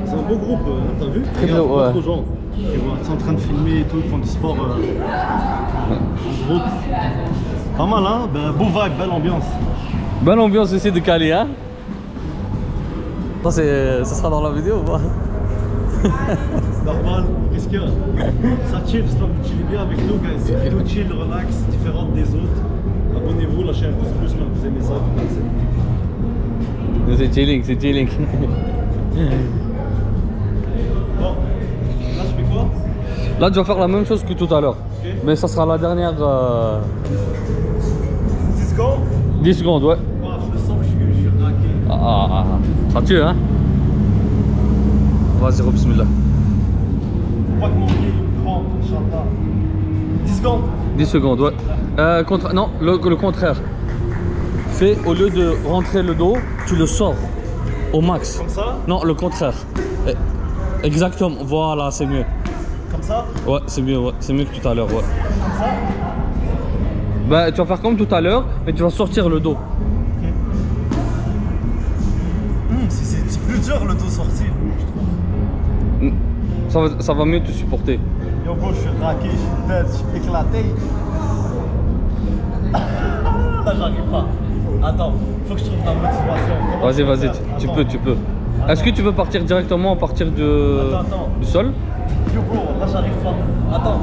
C'est un beau groupe, t'as vu? Très beau, ouais. Trop gens. Ils sont en train de filmer et tout, ils font du sport en groupe. Pas mal, hein? Ben, beau vibe, belle ambiance. Bonne ambiance ici de Cali, hein? Ça sera dans la vidéo ou pas? C'est normal, qu'est-ce qu'il y a? Ça chill, j'espère que vous chillez bien avec nous, guys. C'est une vidéo chill, relax, différente des autres. Abonnez-vous, lâchez un pouce bleu, j'espère que vous aimez ça. C'est chilling, c'est chilling. Bon, là je fais quoi? Là, tu vas faire la même chose que tout à l'heure. Ok. Mais ça sera la dernière 10 secondes? 10 secondes, ouais. Wow, je le sens que je suis raqué. Ça tue, hein? Vas-y, bismillah. Faut pas que mon pied il trempe, Inch'Allah. 10 secondes? 10 secondes, ouais. Non, le contraire. Fais, au lieu de rentrer le dos, tu le sors au max. Comme ça? Non, le contraire. Exactement, voilà, c'est mieux. Comme ça? Ouais, c'est mieux que tout à l'heure, ouais. Comme ça? Bah, tu vas faire comme tout à l'heure, mais tu vas sortir le dos. C'est plus dur le dos sorti, je trouve. Ça va mieux te supporter. Yo bro, je suis raqué, je suis dead, je suis éclaté. Là j'arrive pas. Attends, faut que je trouve la motivation. Comment je Vas-y, peux faire? tu peux. Est-ce que tu veux partir directement à partir du sol? Yo bro, là j'arrive pas. Attends.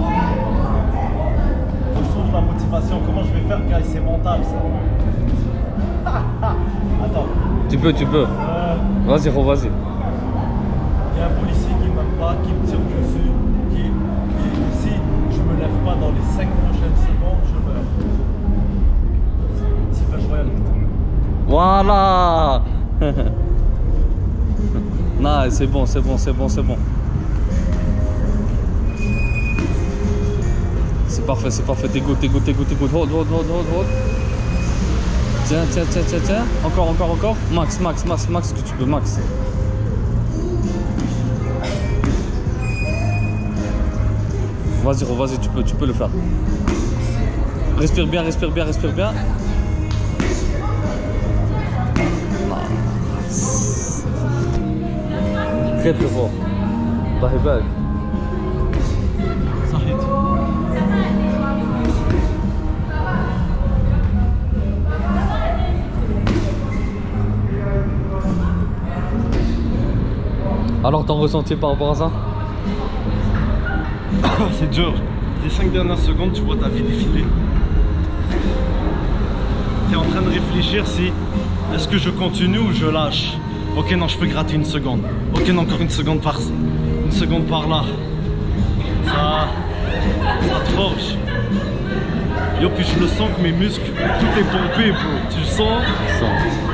Faut que je trouve la motivation. Comment je vais faire, guys? C'est mental ça. Attends. Tu peux. Vas-y, vas-y. Il y a un policier qui m'aime pas, qui me tire dessus, qui si je me lève pas dans les 5 prochaines secondes, je meurs. C'est fait royal. Voilà. Non, c'est bon. C'est parfait. T'es good. Hold. Tiens. Encore. Max que tu peux, max. Vas-y, tu peux le faire. Respire bien. Très fort. Bahibak. Sahid. Alors, ton ressenti par rapport à ça? C'est dur. Les 5 dernières secondes, tu vois ta vie défiler. Tu es en train de réfléchir si est-ce que je continue ou je lâche. Ok, non, je peux gratter une seconde. Ok, non, encore une seconde par là. Ça te forge. Yo, puis je le sens que mes muscles, tout est pompé, bro. Tu le sens?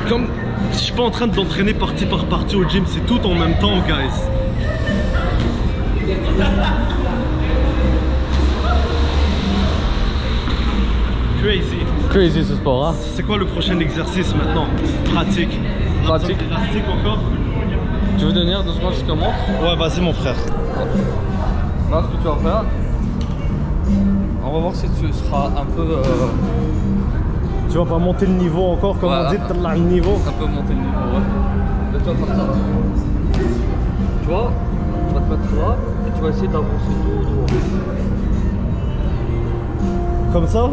Comme je suis pas en train d'entraîner partie par partie au gym, c'est tout en même temps, guys. Crazy ce sport, hein? C'est quoi le prochain exercice maintenant? Pratique. Élastique encore? Tu veux venir 2 secondes, je te montre? Ouais, vas-y mon frère. Là, ce que tu vas faire, on va voir si tu seras un peu... Tu vas pas monter le niveau encore, comme on dit, le niveau. Un peu monter le niveau, ouais. Laisse-toi faire ça. Tu vois, tu vas te mettre là et tu vas essayer d'avancer tout droit. Comme ça?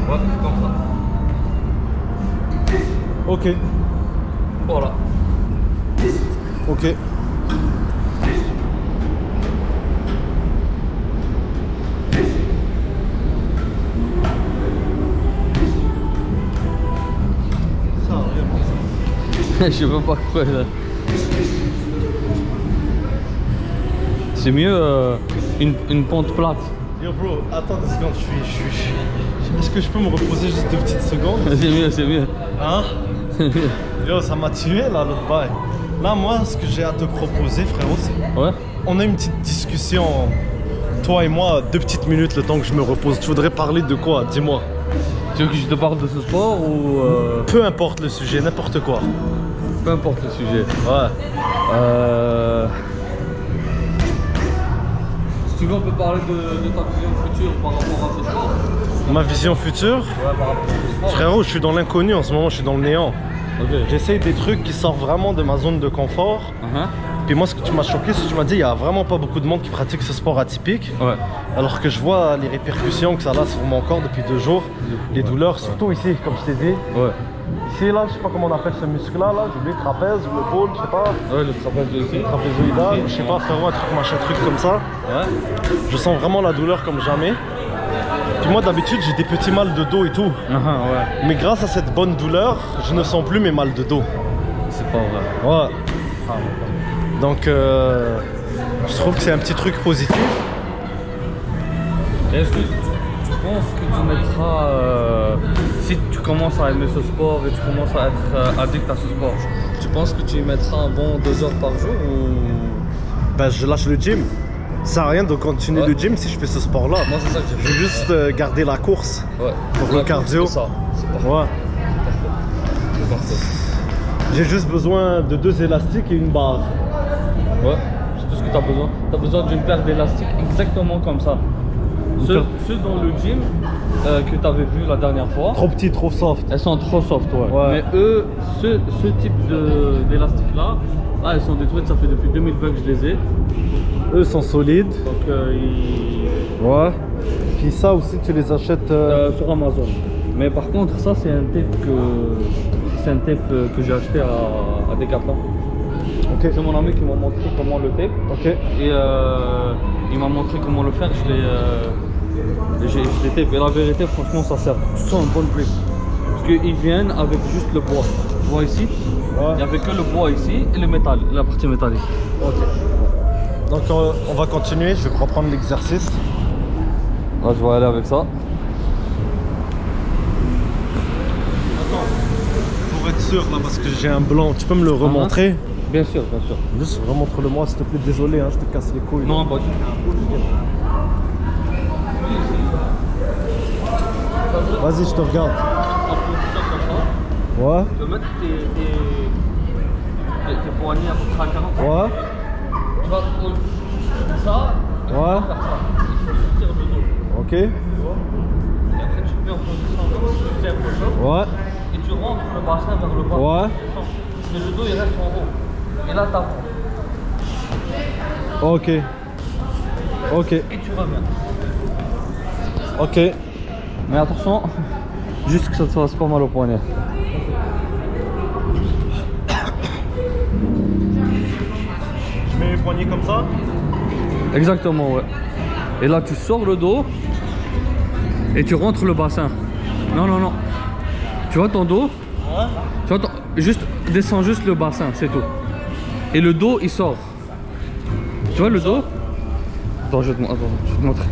Ouais, comme ça. Ok. Voilà. Ok. Ça, Je sais pas quoi là. C'est mieux une pente plate. Yo bro, attends 2 secondes, Est-ce que je peux me reposer juste 2 petites secondes? C'est mieux, c'est mieux. Hein? Yo, ça m'a tué là, l'autre bail. Là, moi, ce que j'ai à te proposer, frérot, c'est. Ouais. On a une petite discussion, toi et moi, 2 petites minutes le temps que je me repose. Tu voudrais parler de quoi? Dis-moi. Tu veux que je te parle de ce sport ou Peu importe le sujet, n'importe quoi. peu importe le sujet. Ouais. Si tu veux, on peut parler de ta vision future par rapport à ce sport. Ma vision future? Ouais, par rapport à ce sport. Frérot, je suis dans l'inconnu en ce moment, je suis dans le néant. Ok. J'essaye des trucs qui sortent vraiment de ma zone de confort. Puis moi, ce que tu m'as choqué, c'est que tu m'as dit il y a vraiment pas beaucoup de monde qui pratique ce sport atypique. Ouais. Alors que je vois les répercussions que ça a sur mon corps depuis 2 jours. Les douleurs, surtout ici, comme je t'ai dit. Ouais. Ici, là, je sais pas comment on appelle ce muscle-là, là, j'ai oublié le trapèze ou le pôle, je sais pas. Ouais, le trapèze aussi. Trapézoïdal, je sais pas, frérot, un truc machin, truc comme ça. Ouais. Je sens vraiment la douleur comme jamais. Puis moi, d'habitude, j'ai des petits mal de dos et tout. Ouais. Mais grâce à cette bonne douleur, je ne sens plus mes mal de dos. C'est pas vrai. Ouais. Donc, je trouve que c'est un petit truc positif. Est-ce que tu penses que tu mettras, si tu commences à aimer ce sport et tu commences à être addict à ce sport, tu penses que tu y mettras un bon 2 heures par jour ou... Ben, je lâche le gym. Ça sert à rien de continuer Ouais. le gym si je fais ce sport-là. Moi, c'est ça que j'ai Je fait. veux juste garder la course. Ouais. Pour le cardio. C'est ça. C'est parfait. Ouais. C'est parfait. J'ai juste besoin de 2 élastiques et une barre. Ouais, c'est tout ce que tu as besoin. Tu as besoin d'une paire d'élastiques exactement comme ça. Ceux dans le gym que tu avais vu la dernière fois, Trop petit, trop soft. elles sont trop soft, ouais. Ouais. Mais eux, ce type d'élastique là, elles sont détruites, ça fait depuis 2020 que je les ai. Eux sont solides. Donc Ouais. Puis ça aussi, tu les achètes. sur Amazon. Mais par contre, ça c'est un tape que j'ai acheté à Decathlon. Ok. C'est mon ami qui m'a montré comment le tape. Ok. Et il m'a montré comment le faire, je l'ai tape. Et la vérité, franchement, ça sert. Tu sens un bon grip. Parce qu'ils viennent avec juste le bois. Tu vois ici, Ouais. il n'y avait que le bois ici et le métal, la partie métallique. Ok. Donc on va continuer, je vais reprendre l'exercice. Là, je vais aller avec ça. Pour être sûr là, parce que j'ai un blanc, tu peux me le remontrer? Bien sûr, bien sûr. Juste remontre-le moi s'il te plaît, désolé, hein, je te casse les couilles. Non, pas du Vas-y, je te regarde. Ouais. Tu peux mettre tes poignets à peu près à 40. Ouais. Tu vas ça, et tu vas Ouais. faire ça. Tu tires le dos. Ok. Et après tu te mets en position comme si tu fais un push-up. Ouais. Et tu rentres le bassin vers le bas. Ouais. Mais le dos il reste en haut. Et là t'apprends. Ok. Ok. Et tu reviens. Ok. Mais attention, juste que ça te fasse pas mal au poignet. Je mets les poignets comme ça. Exactement, ouais. Et là tu sors le dos et tu rentres le bassin. Non, non, non. Tu vois ton dos? Ouais. Tu vois juste descends juste le bassin, c'est tout. Et le dos il sort. Tu vois le dos? Attends, je vais te montrer.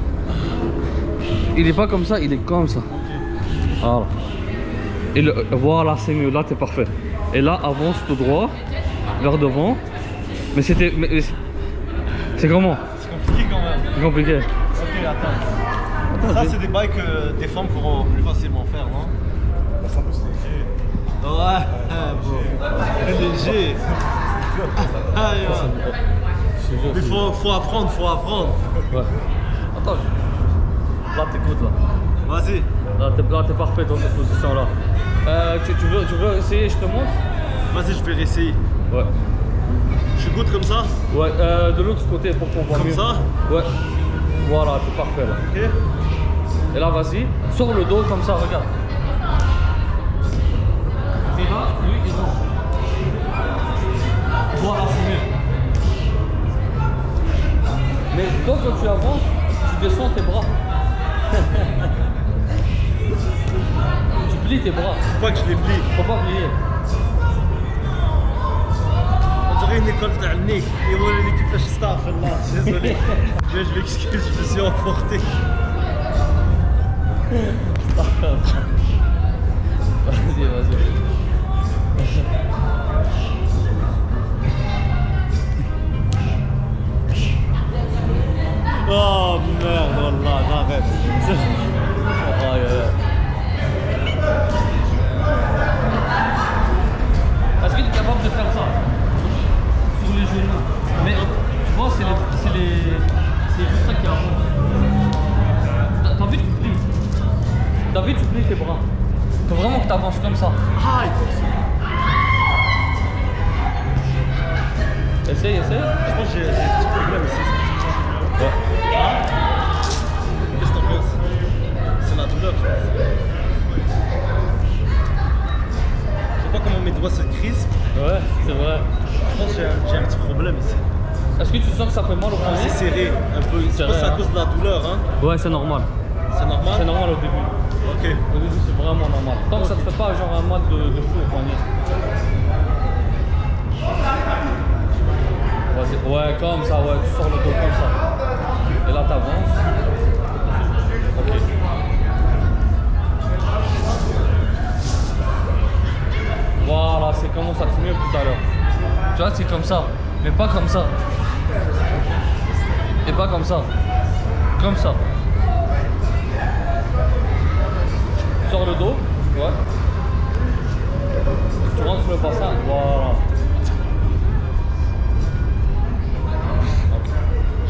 Il est pas comme ça, il est comme ça. Voilà. Et voilà, c'est mieux, là t'es parfait. Et là avance tout droit vers devant. Mais c'était. C'est comment? C'est compliqué quand même. C'est compliqué. Ok, attends. Ça, c'est des bails que des femmes pourront plus facilement faire, non? Ça, c'est léger. Ouais, bon. Léger. Aïe, ouais. Mais faut apprendre, faut apprendre. Ouais. Attends. Là t'écoutes là. Vas-y. Là t'es parfait dans cette position là. Tu veux essayer, je te montre? Vas-y, je vais réessayer. Ouais. Je goûte comme ça? Ouais, de l'autre côté pour qu'on voit Comme mieux. ça? Ouais. Voilà, t'es parfait là. Ok. Et là vas-y, sors le dos comme ça, regarde. Et là, lui il rentre. Voilà, c'est mieux. Mais toi quand tu avances, tu descends tes bras. Tu plies tes bras. Faut pas que je les plie. Faut pas plier. On dirait une école technique. Et voilà l'équipe de staff là. Désolé. Je m'excuse, je me suis emporté. Vas-y, vas-y. Oh merde, wallah, j'arrête. Aïe, aïe, aïe. Est-ce que tu es capable de faire ça sur les genoux? Mais tu vois, c'est juste ça qui avance. T'as envie que tu plies. T'as envie que tu plies tes bras. Faut vraiment que tu avances comme ça. Essaye, essaye. Je pense que j'ai un petit problème ici. Ouais. Hein? Qu'est-ce que t'en penses? C'est la douleur, je pense. Je sais pas comment mes doigts se crispent. Ouais, c'est vrai. Je pense que j'ai un petit problème ici. Est-ce que tu sens que ça fait mal au poignet? C'est serré un peu. Je pense que c'est à cause de la douleur, hein. Ouais, c'est normal. C'est normal? C'est normal au début. Ok. Au début, c'est vraiment normal. Tant que ça te fait pas genre un mal de fou au poignet. Vas-y. Ouais, comme ça, ouais. Tu sors le dos comme ça. Et là, t'avances. Ok. Voilà, c'est comment ça te mieux que tout à l'heure. Tu vois, c'est comme ça. Mais pas comme ça. Et pas comme ça. Comme ça. Tu sors le dos. Ouais. Tu rentres le bassin. Voilà.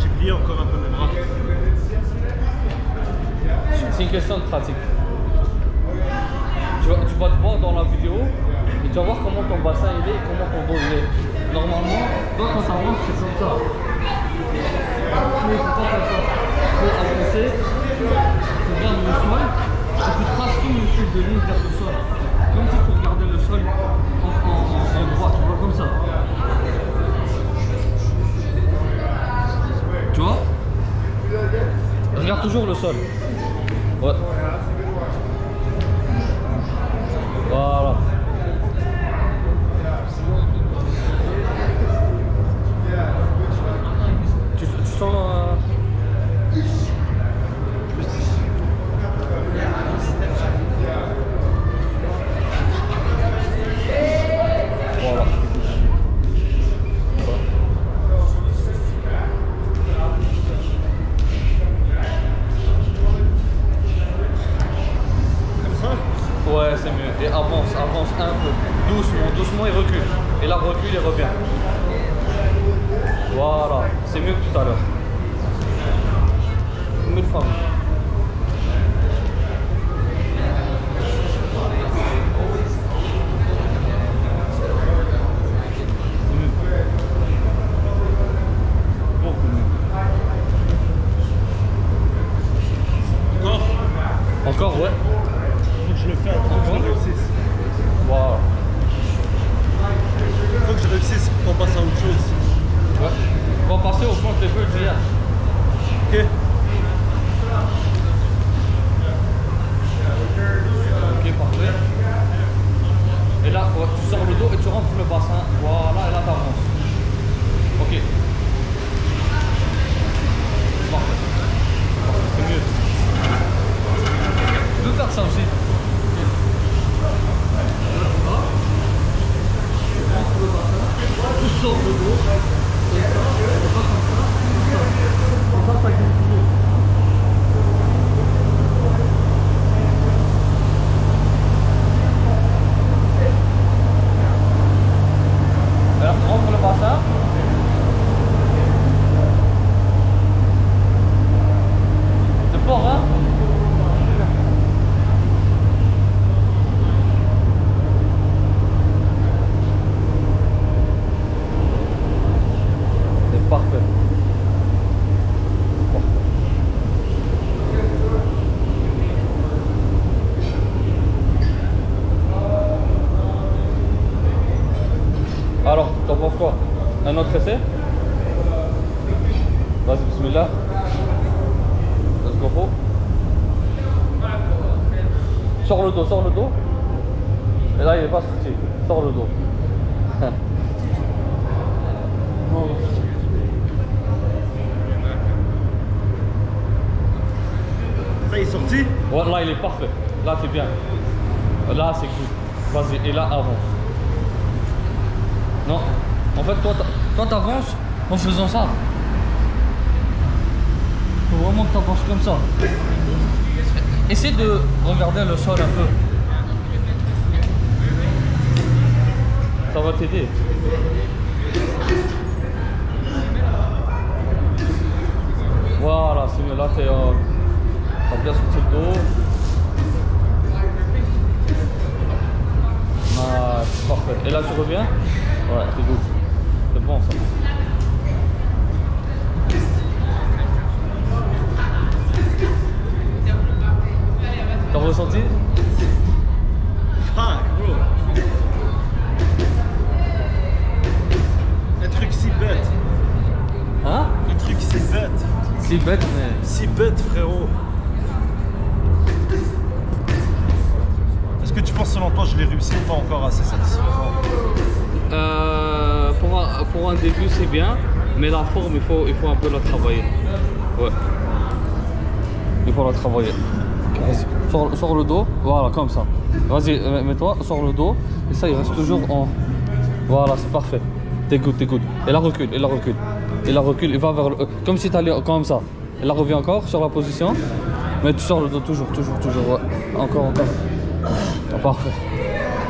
J'ai plié encore un peu mes bras. C'est une question de pratique. Tu vas te voir dans la vidéo et tu vas voir comment ton bassin il est et comment ton dos il est. Normalement, toi quand ça avance, c'est comme ça. Mais il faut pas faire ça. Il faut avancer, tu regardes le sol et tu traces comme une fil de ligne vers le sol. Comme si tu regardais le sol en droit, tu vois comme ça. Tu vois? Regarde toujours le sol. Ouais. Voilà. Tu sens voilà. Ouais, c'est mieux. Et avance un peu. Doucement, il recule. Et là, recule et revient. Voilà, c'est mieux que tout à l'heure. 1000 fois mieux. Beaucoup mieux. Encore, ouais. Faut que je le fasse, faut que je réussisse. Wow. Faut que je réussisse pour passer à autre chose. Ouais. On va passer au fond de l'épaule d'hier. Ok. Ok, parfait. Et là, ouais, tu sors le dos et tu rentres le bassin. Voilà, et là, t'avances. Ok. Parfait. Parfait, c'est mieux. Tu peux faire ça aussi. Tu sors le dos, et ça, et pas comme ça, comme ça, ça glisse toujours. Alors, rentre le bassin. C'est fort, hein? C'est parfait. Alors, t'en penses quoi? Un autre essai? Vas-y, bismillah. Let's go. Sors le dos, sors le dos. Et là, il est pas sorti. Sors le dos. Là, il est sorti. Ouais, là, il est parfait. Là, t'es bien. Là, c'est good. Vas-y, et là, avance. Non. En fait, toi, t'avances en faisant ça. Faut vraiment que t'avances comme ça. Essaie de regarder le sol un peu. Ça va t'aider. Voilà, c'est mieux. Là, t'as bien sorti le dos. Nice, parfait. Et là, tu reviens? Ouais, c'est good. C'est bon, ça. T'as ressenti? Fuck, bro. Un truc si bête. Hein? Un truc si bête. C'est bête, mais... Si bête, frérot. Est-ce que tu penses selon toi je l'ai réussi ou pas encore assez satisfaisant? Pour un début c'est bien, mais la forme il faut un peu la travailler. Ouais. Il faut la travailler. Sors le dos, voilà comme ça. Vas-y, mets-toi, sors le dos. Et ça il reste toujours en... Voilà, c'est parfait. T'es good. Et là recule, il va vers le... Comme si t'allais comme ça. Et là revient encore sur la position. Mais tu sors le dos toujours. Ouais. Encore. Ah, parfait.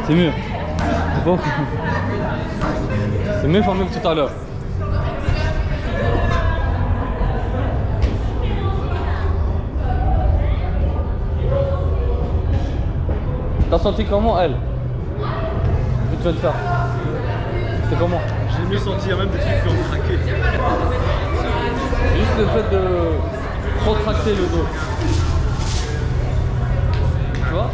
C'est mieux. Bon. C'est mieux que tout à l'heure. T'as senti comment elle? Tu vas le faire. C'est comment? J'ai mieux senti, il y a même des trucs qui ont craqué. Juste le fait de retracter le dos. Tu vois? Ouais.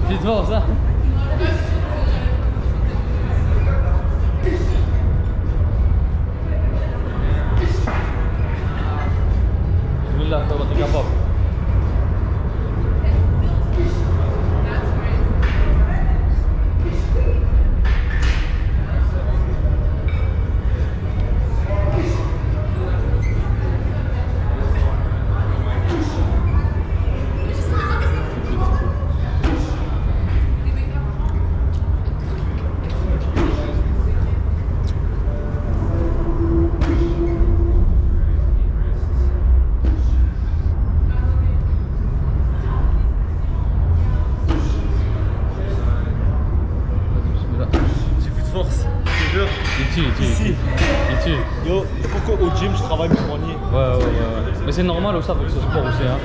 Petite force, hein? Bismillah, t'es capable. Il tue. Yo, il faut qu'au gym je travaille mon poignet. Ouais. Mais c'est normal aussi avec ce sport aussi. Hein.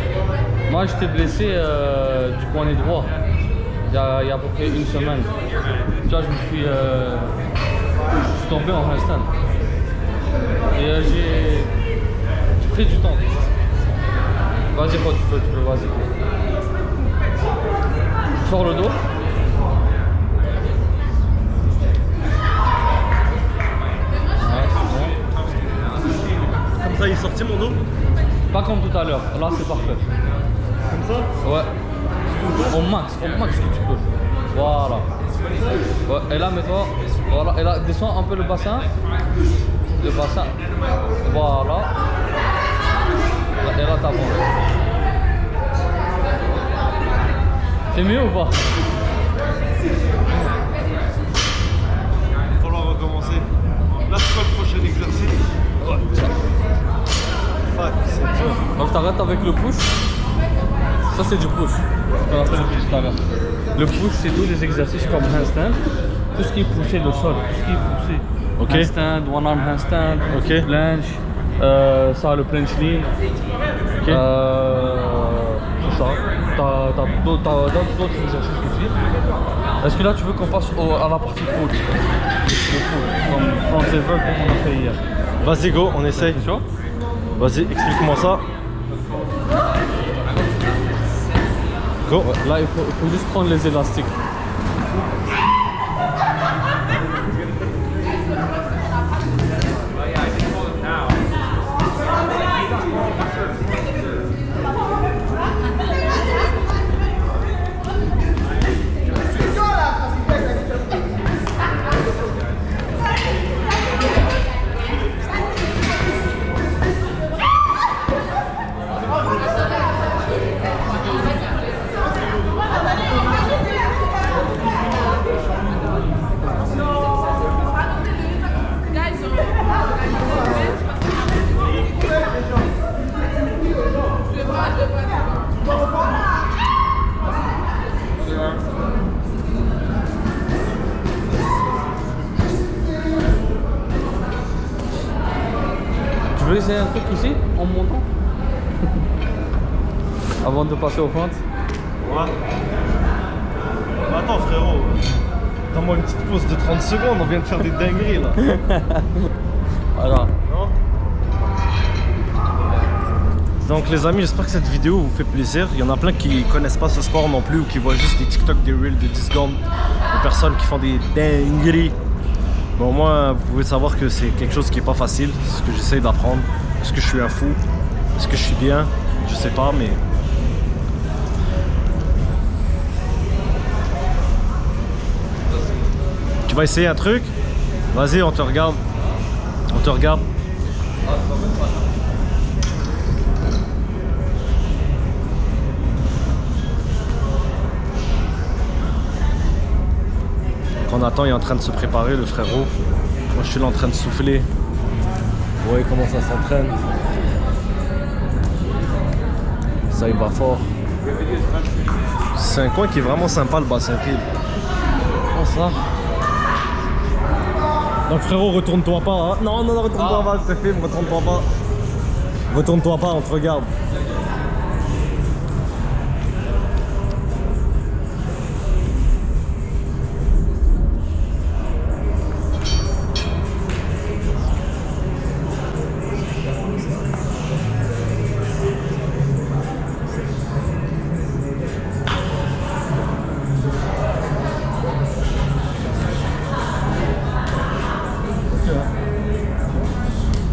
Moi j'étais blessé du poignet droit il y a à peu près une semaine. Tu vois, je suis tombé en handstand. Et j'ai pris du temps. Vas-y, tu peux, vas-y. Sors le dos. Ça il est sorti mon dos? Pas comme tout à l'heure, là c'est parfait. Comme ça? Ouais. Au max que tu peux. Voilà. Ouais. Et là mets-toi. Voilà. Et là descends un peu le bassin. Voilà. Et là t'avances. C'est mieux ou pas? Il va falloir recommencer. Là c'est quoi le prochain exercice? Ouais, ça. Fuck, c'est dur. Donc t'arrêtes avec le push. Ça c'est du push. On a fait le push tout à l'heure. Le push c'est tous les exercices comme handstand. Tout ce qui est poussé le sol. Tout ce qui est poussé. Okay. Handstand, one arm handstand, Okay. planche. Ça le planche lean. Okay. C'est ça. T'as d'autres exercices aussi. Est-ce que là tu veux qu'on passe à la partie pull? Le pull. Comme front lever comme on a fait hier. Vas-y go, on essaye. C'est chaud? Vas-y, explique-moi ça. Go. Ouais, là il faut juste prendre les élastiques. veux essayer un truc ici, en montant. Avant de passer aux fentes. Ouais. Attends frérot, donne-moi une petite pause de 30 secondes, on vient de faire des dingueries là. Voilà. Non. Donc les amis, j'espère que cette vidéo vous fait plaisir. Il y en a plein qui connaissent pas ce sport non plus ou qui voient juste des TikTok, des reels de 10 secondes, des personnes qui font des dingueries. Bon, moi, vous pouvez savoir que c'est quelque chose qui est pas facile, c'est ce que j'essaye d'apprendre. Est-ce que je suis un fou? Est-ce que je suis bien? Je sais pas, mais... Tu vas essayer un truc? Vas-y, on te regarde. On te regarde. On attend, il est en train de se préparer, le frérot. Moi, je suis là en train de souffler. Vous voyez comment ça s'entraîne. Ça, il va fort. C'est un coin qui est vraiment sympa, le Bas-Saint-Pile. Oh, ça. Donc, frérot, retourne-toi pas. Hein. Non, non, non, retourne-toi pas, je te filme, retourne-toi pas. Retourne-toi pas, on te regarde.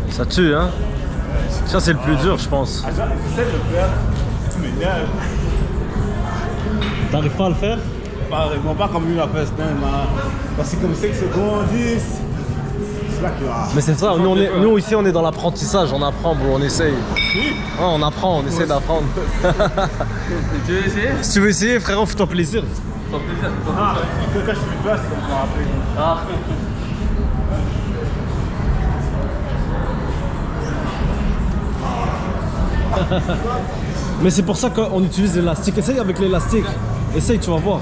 Ça tue, hein? Ça, c'est le plus dur, je pense. J'essaie de le faire, tu m'énerves. T'arrives pas à le faire? Pas comme lui a fait, parce que comme 5 secondes, 10. C'est là que. Mais c'est ça, nous ici on est dans l'apprentissage, on apprend, bro, on essaye. Ah, on apprend, on essaie d'apprendre. Tu veux essayer? Si tu veux essayer, frérot, fais-toi plaisir. Sans plaisir. Ah, il peut cacher du place, comme on m'a rappelé. Ah. Mais c'est pour ça qu'on utilise l'élastique. Essaye avec l'élastique. Essaye, tu vas voir.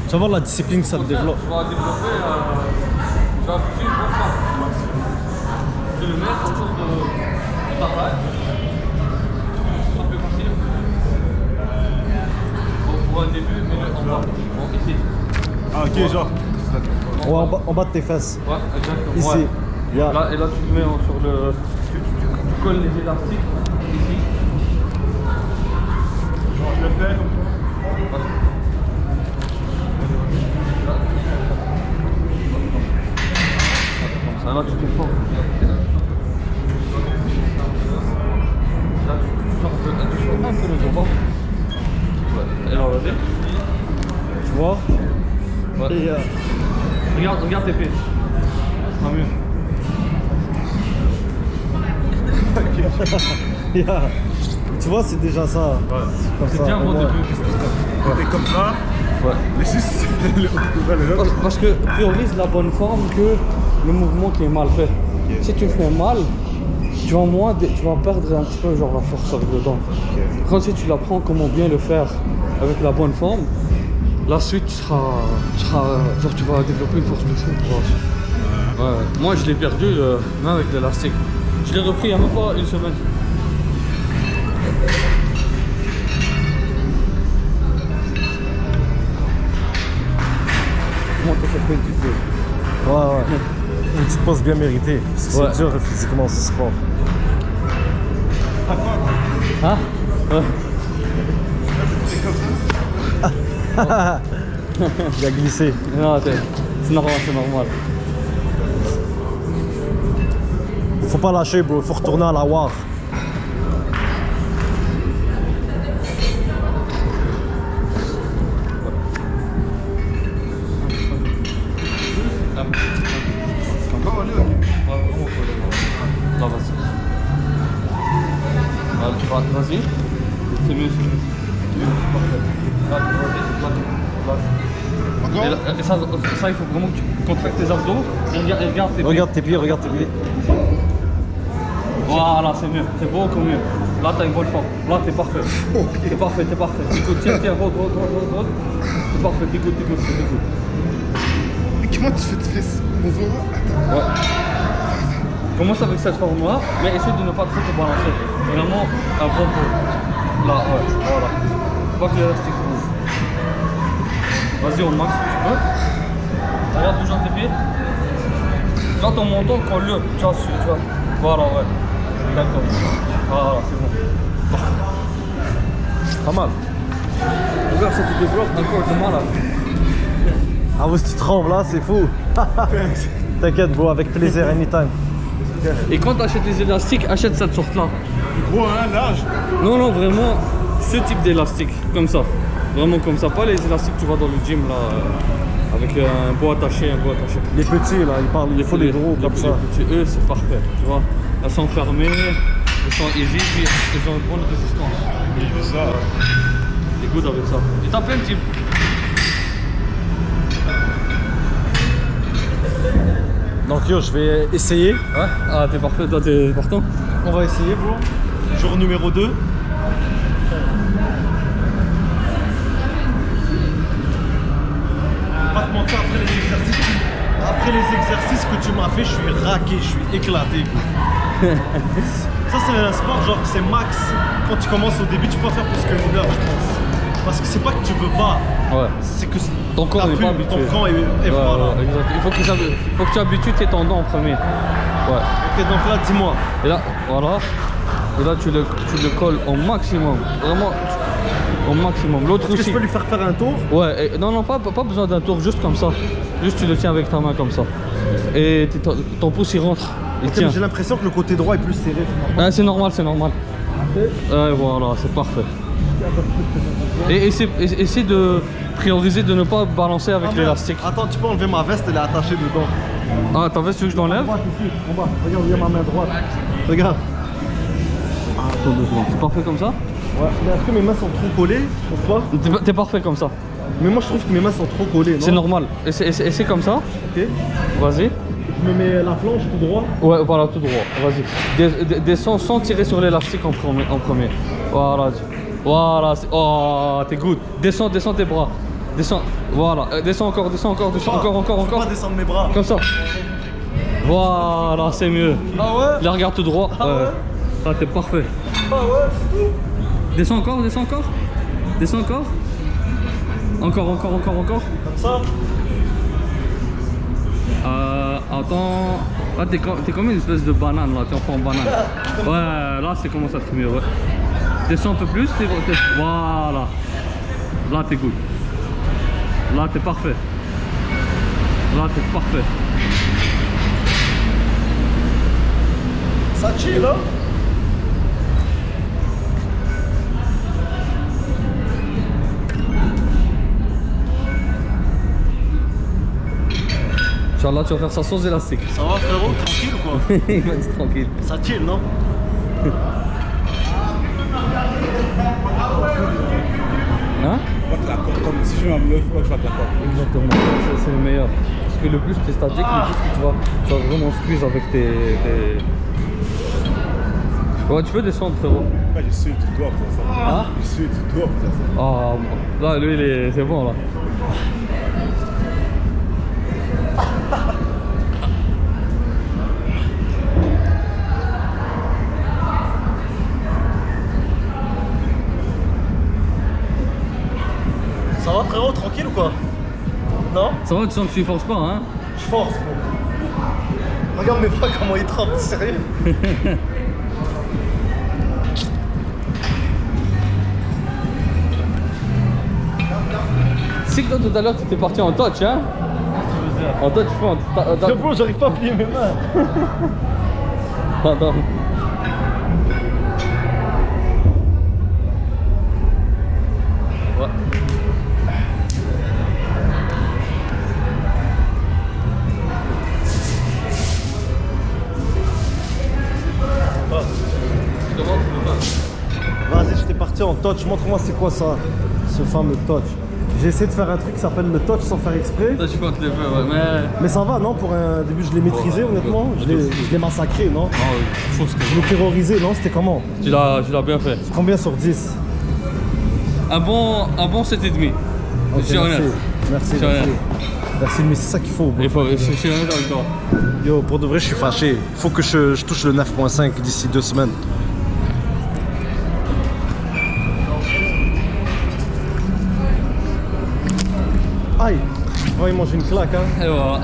Tu vas voir la discipline que ça te développe. Je vais développer. Je vais appuyer pour ça. Je vais le mettre autour de ta taille. C'est un peu facile. Pour un début, mets-le en bas. Bon, ici. Ah, ok, genre. Ouais, en bas de tes fesses. Ouais, exactement. Ici. Ouais. Yeah. Là, et là, tu le mets sur le. Tu colles les élastiques ici. Genre, je le fais comme ça. Comme ça, là, tu te formes. Là, tu sors un peu le devant. Ouais. Et là, regardez. Tu vois? Ouais. Et Regarde tes pieds. Ah, mieux. yeah. Tu vois, c'est déjà ça. Ouais. C'est bien bon début. T'es comme ça. Ouais. Mais juste Parce que priorise la bonne forme que le mouvement qui est mal fait. Okay. Si tu fais mal, tu vas perdre un petit peu genre la force avec le dent. Okay. Quand si tu apprends comment bien le faire avec la bonne forme, la suite genre tu vas développer une force de fou pour la suite. Ouais. Moi je l'ai perdu même avec l'élastique. Je l'ai repris il n'y a même pas une semaine. Comment t'as fait une petite pause? ouais. Une petite pause bien méritée. Parce que Ouais. c'est dur physiquement ce sport. Hein? Ouais. Il a glissé. Non, c'est normal, c'est normal. Faut pas lâcher, bro. Faut retourner à la war. Non, vas-y. Vas-y. C'est mieux, c'est mieux. Encore? Et ça, il faut vraiment que tu contractes tes abdos et regarde tes pieds. Regarde tes pieds, regarde tes pieds. Voilà, c'est mieux, c'est beaucoup mieux. Là, t'as une bonne forme. Là, t'es parfait. T'es parfait, t'es parfait. Écoute, tiens, droit. T'es parfait, t'écoutes. Mais comment tu fais ce mouvement? Ouais. Commence avec cette forme-là, mais essaie de ne pas trop te balancer. Vraiment un bon pot. Là, ouais, voilà. Faut pas que l'élastique bouge. Vas-y au max que tu peux. Regarde toujours tes pieds. Là ton menton, colle-le. Tu vois, voilà, ouais. D'accord. Voilà, c'est bon. Pas mal. Regarde, ça te développe encore de mal là. Ah, vous, si tu trembles là, c'est fou. T'inquiète, bro, avec plaisir, anytime. Et quand tu achètes les élastiques, achète cette sorte-là. Gros, hein, large. Non, non, vraiment ce type d'élastique, comme ça. Vraiment comme ça, pas les élastiques que tu vois dans le gym là, avec un bout attaché, Les petits là, ils parlent, il faut les gros comme ça. Les petits, eux, c'est parfait, tu vois. Elles sont fermées, elles sont easy, puis elles ont une bonne résistance. Oui, c'est ça. C'est good avec ça. Et t'as plein de types. Donc yo, je vais essayer. Ouais. Ah, t'es parfait, toi t'es partant. On va essayer, bro. Jour numéro 2. Pas te mentir, après les exercices que tu m'as fait, je suis raqué, je suis éclaté. Ça c'est un sport genre c'est max. Quand tu commences au début, tu peux pas faire plus qu'une heure, je pense. Parce que c'est pas que tu veux pas. Ouais. C'est que Ton corps n'est pas habitué. Ton corps est Ouais, voilà. ouais, exact. Il faut que tu habitues tes tendons en premier. Ouais. Ok, donc là, dis-moi. Et là, voilà. Et là, tu le colles au maximum. Vraiment, au maximum. L'autre Est-ce que aussi. je peux lui faire un tour? Ouais, non, non, pas besoin d'un tour, juste comme ça. Juste tu le tiens avec ta main comme ça. Et ton pouce il rentre. Il tient. J'ai l'impression que le côté droit est plus serré. Ah, c'est normal, c'est normal. Ouais, voilà, c'est parfait. Et essaie de prioriser de ne pas balancer avec l'élastique. Attends, tu peux enlever ma veste, elle est attachée dedans. Ah, ta veste, tu veux que je l'enlève? En bas, regarde, il y a ma main droite. Regarde. Attends 2 secondes. C'est parfait comme ça? Ouais, mais est-ce que mes mains sont trop collées? Je trouve pas. T'es parfait comme ça. Mais moi je trouve que mes mains sont trop collées, non? C'est normal. Essaie comme ça. Ok. Vas-y. Je me mets la planche tout droit. Ouais, voilà, tout droit. Vas-y. Descends sans tirer sur l'élastique en premier. Voilà. Voilà. Oh, t'es good. Descends tes bras. Descends. Voilà. Descends encore. Encore. Je peux pas descendre mes bras. Comme ça. Voilà, c'est mieux. Ah ouais? Là, regarde tout droit. Ah ouais? Ah, t'es parfait. Ah ouais, c'est tout. Descends encore. Descends encore. Encore. Comme ça. Attends. Là, t'es comme une espèce de banane, là. T'es en forme banane. Ouais, là, c'est commence à être mieux, ouais. Descends un peu plus. Voilà. Là, t'es good. Là, t'es parfait. Ça chill, là. Inch'Allah, tu vas faire ça sans élastique. Ça va, frérot? Tranquille ou quoi? Il m'a dit tranquille. Ça chill, non? Hein? Comme si je m'améliore, il faut que je fasse la corde. Exactement, c'est le meilleur. Parce que le plus tu es statique, le plus que tu vas vraiment squeeze avec tes... Ouais, tu peux descendre, frérot. Ouais, je suis tout droit pour ça. Hein? Je suis tout droit pour ça. Ah, là, lui, c'est bon, là. Ça va, frérot? Tranquille ou quoi? Non? Ça va, tu sens que tu forces pas, hein? Je force, bro. Regarde mes bras, comment ils tremblent, t'es sérieux? Tu sais que toi, tout à l'heure, tu étais parti en touch, hein? En touch, Yo, bro, j'arrive pas à plier mes mains. Attends. Ouais. Vas-y, j'étais parti en touch. Montre-moi c'est quoi ça, ce fameux touch. J'ai essayé de faire un truc qui s'appelle le touch sans faire exprès. Là, je compte les feux, ouais, Mais ça va, non? Pour un début, je l'ai maîtrisé, honnêtement. Je l'ai massacré, non? Non, faux, Je l'ai terrorisé, non? C'était comment? tu l'as bien fait. Combien sur 10? Un bon 7,5. Ok, Je suis honnête. merci. Je suis honnête. Merci, mais c'est ça qu'il faut. Il faut, je suis honnête avec toi. Yo, pour de vrai, je suis fâché. Il faut que je touche le 9.5 d'ici 2 semaines. Aïe, je vais manger une claque, hein. Et voilà.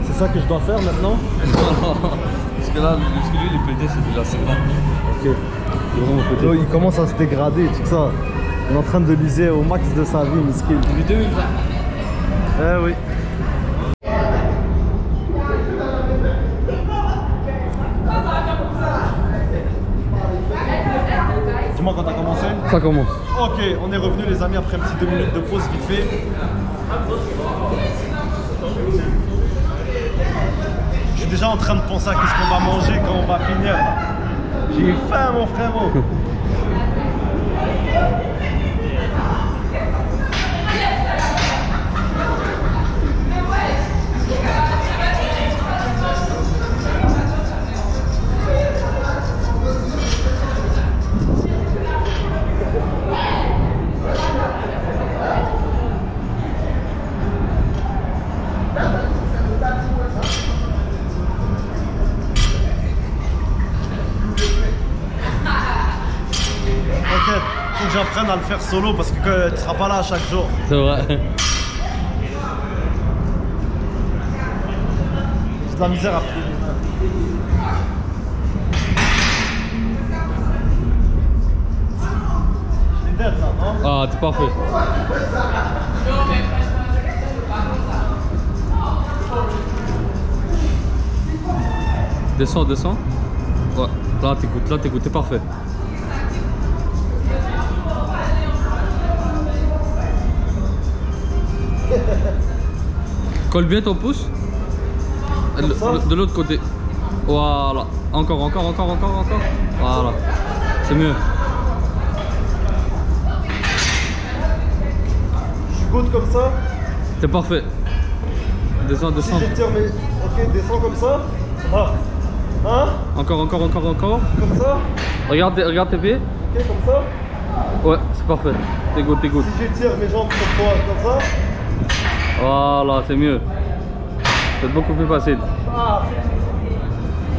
C'est ça que je dois faire maintenant? Parce que là, ce que lui, il est pété, c'est déjà c'est grave. Ok. Il est vraiment pété. Yo, il commence à se dégrader, tout ça. Il est en train de l'user au max de sa vie, miskin. Depuis 2020. Eh oui. Dis-moi quand t'as commencé. Ça commence. Ok, on est revenu les amis après un petit 2 minutes de pause vite fait. Je suis déjà en train de penser à qu'est-ce qu'on va manger quand on va finir. J'ai faim mon frérot. T'inquiète, faut que j'apprenne à le faire solo parce que tu seras pas là chaque jour. C'est vrai. C'est de la misère à plier. C'est dead là, non? Ah, t'es parfait. Descends, descends. Ouais, là t'écoutes, t'es parfait. Colle bien ton pouce. De l'autre côté. Voilà. Encore. Voilà. C'est mieux. Je goûte comme ça. C'est parfait. Descends. Si j'étire mes... Ok, descends comme ça. Ah. Hein? Encore. Comme ça. Regarde tes pieds. Ok, comme ça. Ouais, c'est parfait. T'écoutes. Si j'étire mes jambes comme toi, comme ça. Voilà, c'est mieux. C'est beaucoup plus facile. Ah.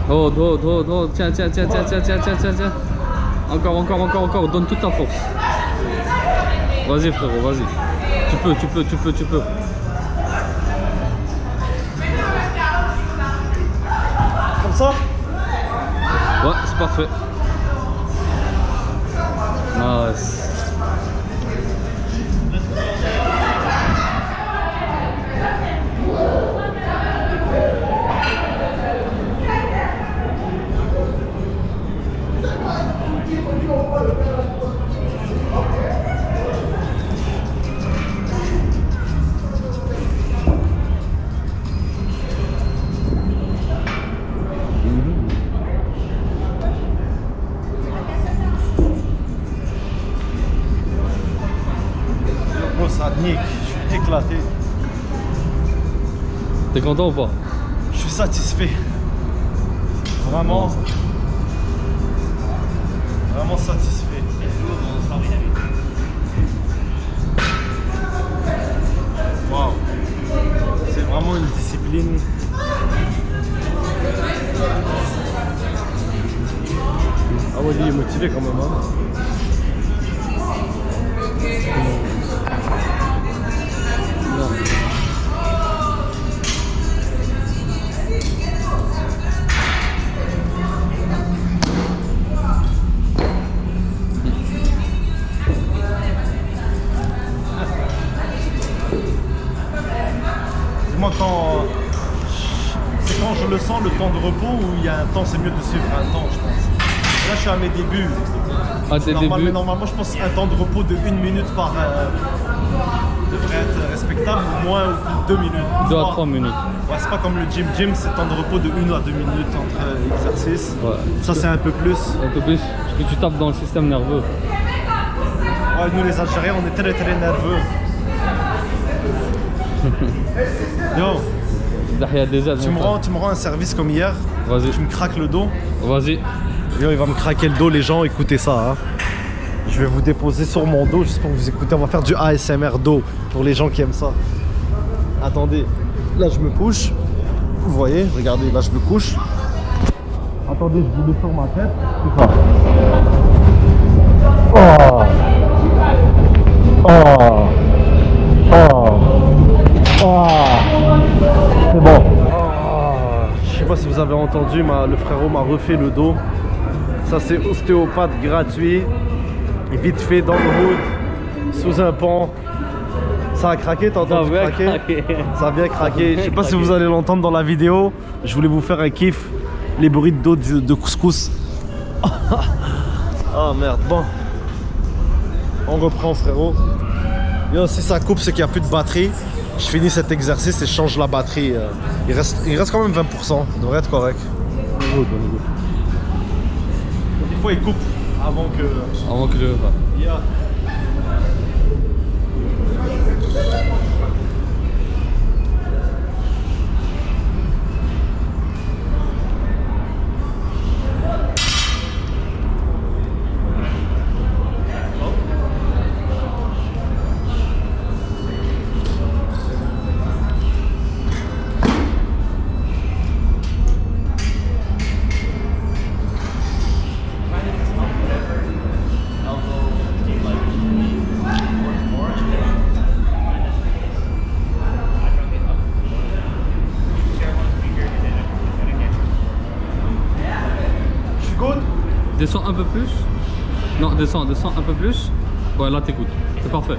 Oh, dos. Tiens. Encore. Donne toute ta force. Vas-y, frérot, vas-y. Tu peux. Comme ça. Ouais, c'est parfait. Nice. Bro, ça nique. Je suis éclaté. T'es content ou pas? Je suis satisfait. Vraiment. Vraiment satisfait. Waouh. C'est vraiment une discipline. Ah ouais, lui il est motivé quand même. Hein. Moi c'est quand je le sens le temps de repos où il y a un temps, c'est mieux de suivre un temps je pense. Là je suis à mes débuts. À tes débuts. Mais normalement je pense un temps de repos de 1 minute par devrait être respectable, au moins 2 minutes. 2 à 3 minutes. Ouais, c'est pas comme le gym. Gym c'est temps de repos de 1 à 2 minutes entre exercices. Ouais. Ça c'est un peu plus. Un peu plus, parce que tu tapes dans le système nerveux. Ouais, nous les Algériens on est très nerveux. Yo, tu me rends un service comme hier. Vas-y. Tu me craques le dos. Vas-y. Yo, il va me craquer le dos les gens, écoutez ça. Hein. Je vais vous déposer sur mon dos juste pour vous écouter. On va faire du ASMR dos pour les gens qui aiment ça. Attendez, là je me couche. Vous voyez, regardez, là je me couche. Attendez, je vous le sur ma tête. C'est ça. Oh. Oh. Oh. Oh. C'est bon. Oh. Je sais pas si vous avez entendu, le frérot m'a refait le dos. Ça c'est ostéopathe gratuit. Et vite fait dans le hood, sous un pont. Ça a craqué, t'as entendu craquer? Ça a bien craqué. Je sais pas si vous allez l'entendre dans la vidéo. Je voulais vous faire un kiff. Les bruits de dos de couscous. Oh merde, bon. On reprend frérot. Yo, si ça coupe, c'est qu'il n'y a plus de batterie. Je finis cet exercice et je change la batterie. Il reste quand même 20%. Ça devrait être correct. Des fois il coupe avant que le... Yeah. Descends un peu plus. Non, descends un peu plus. Ouais, là t'écoutes. C'est parfait.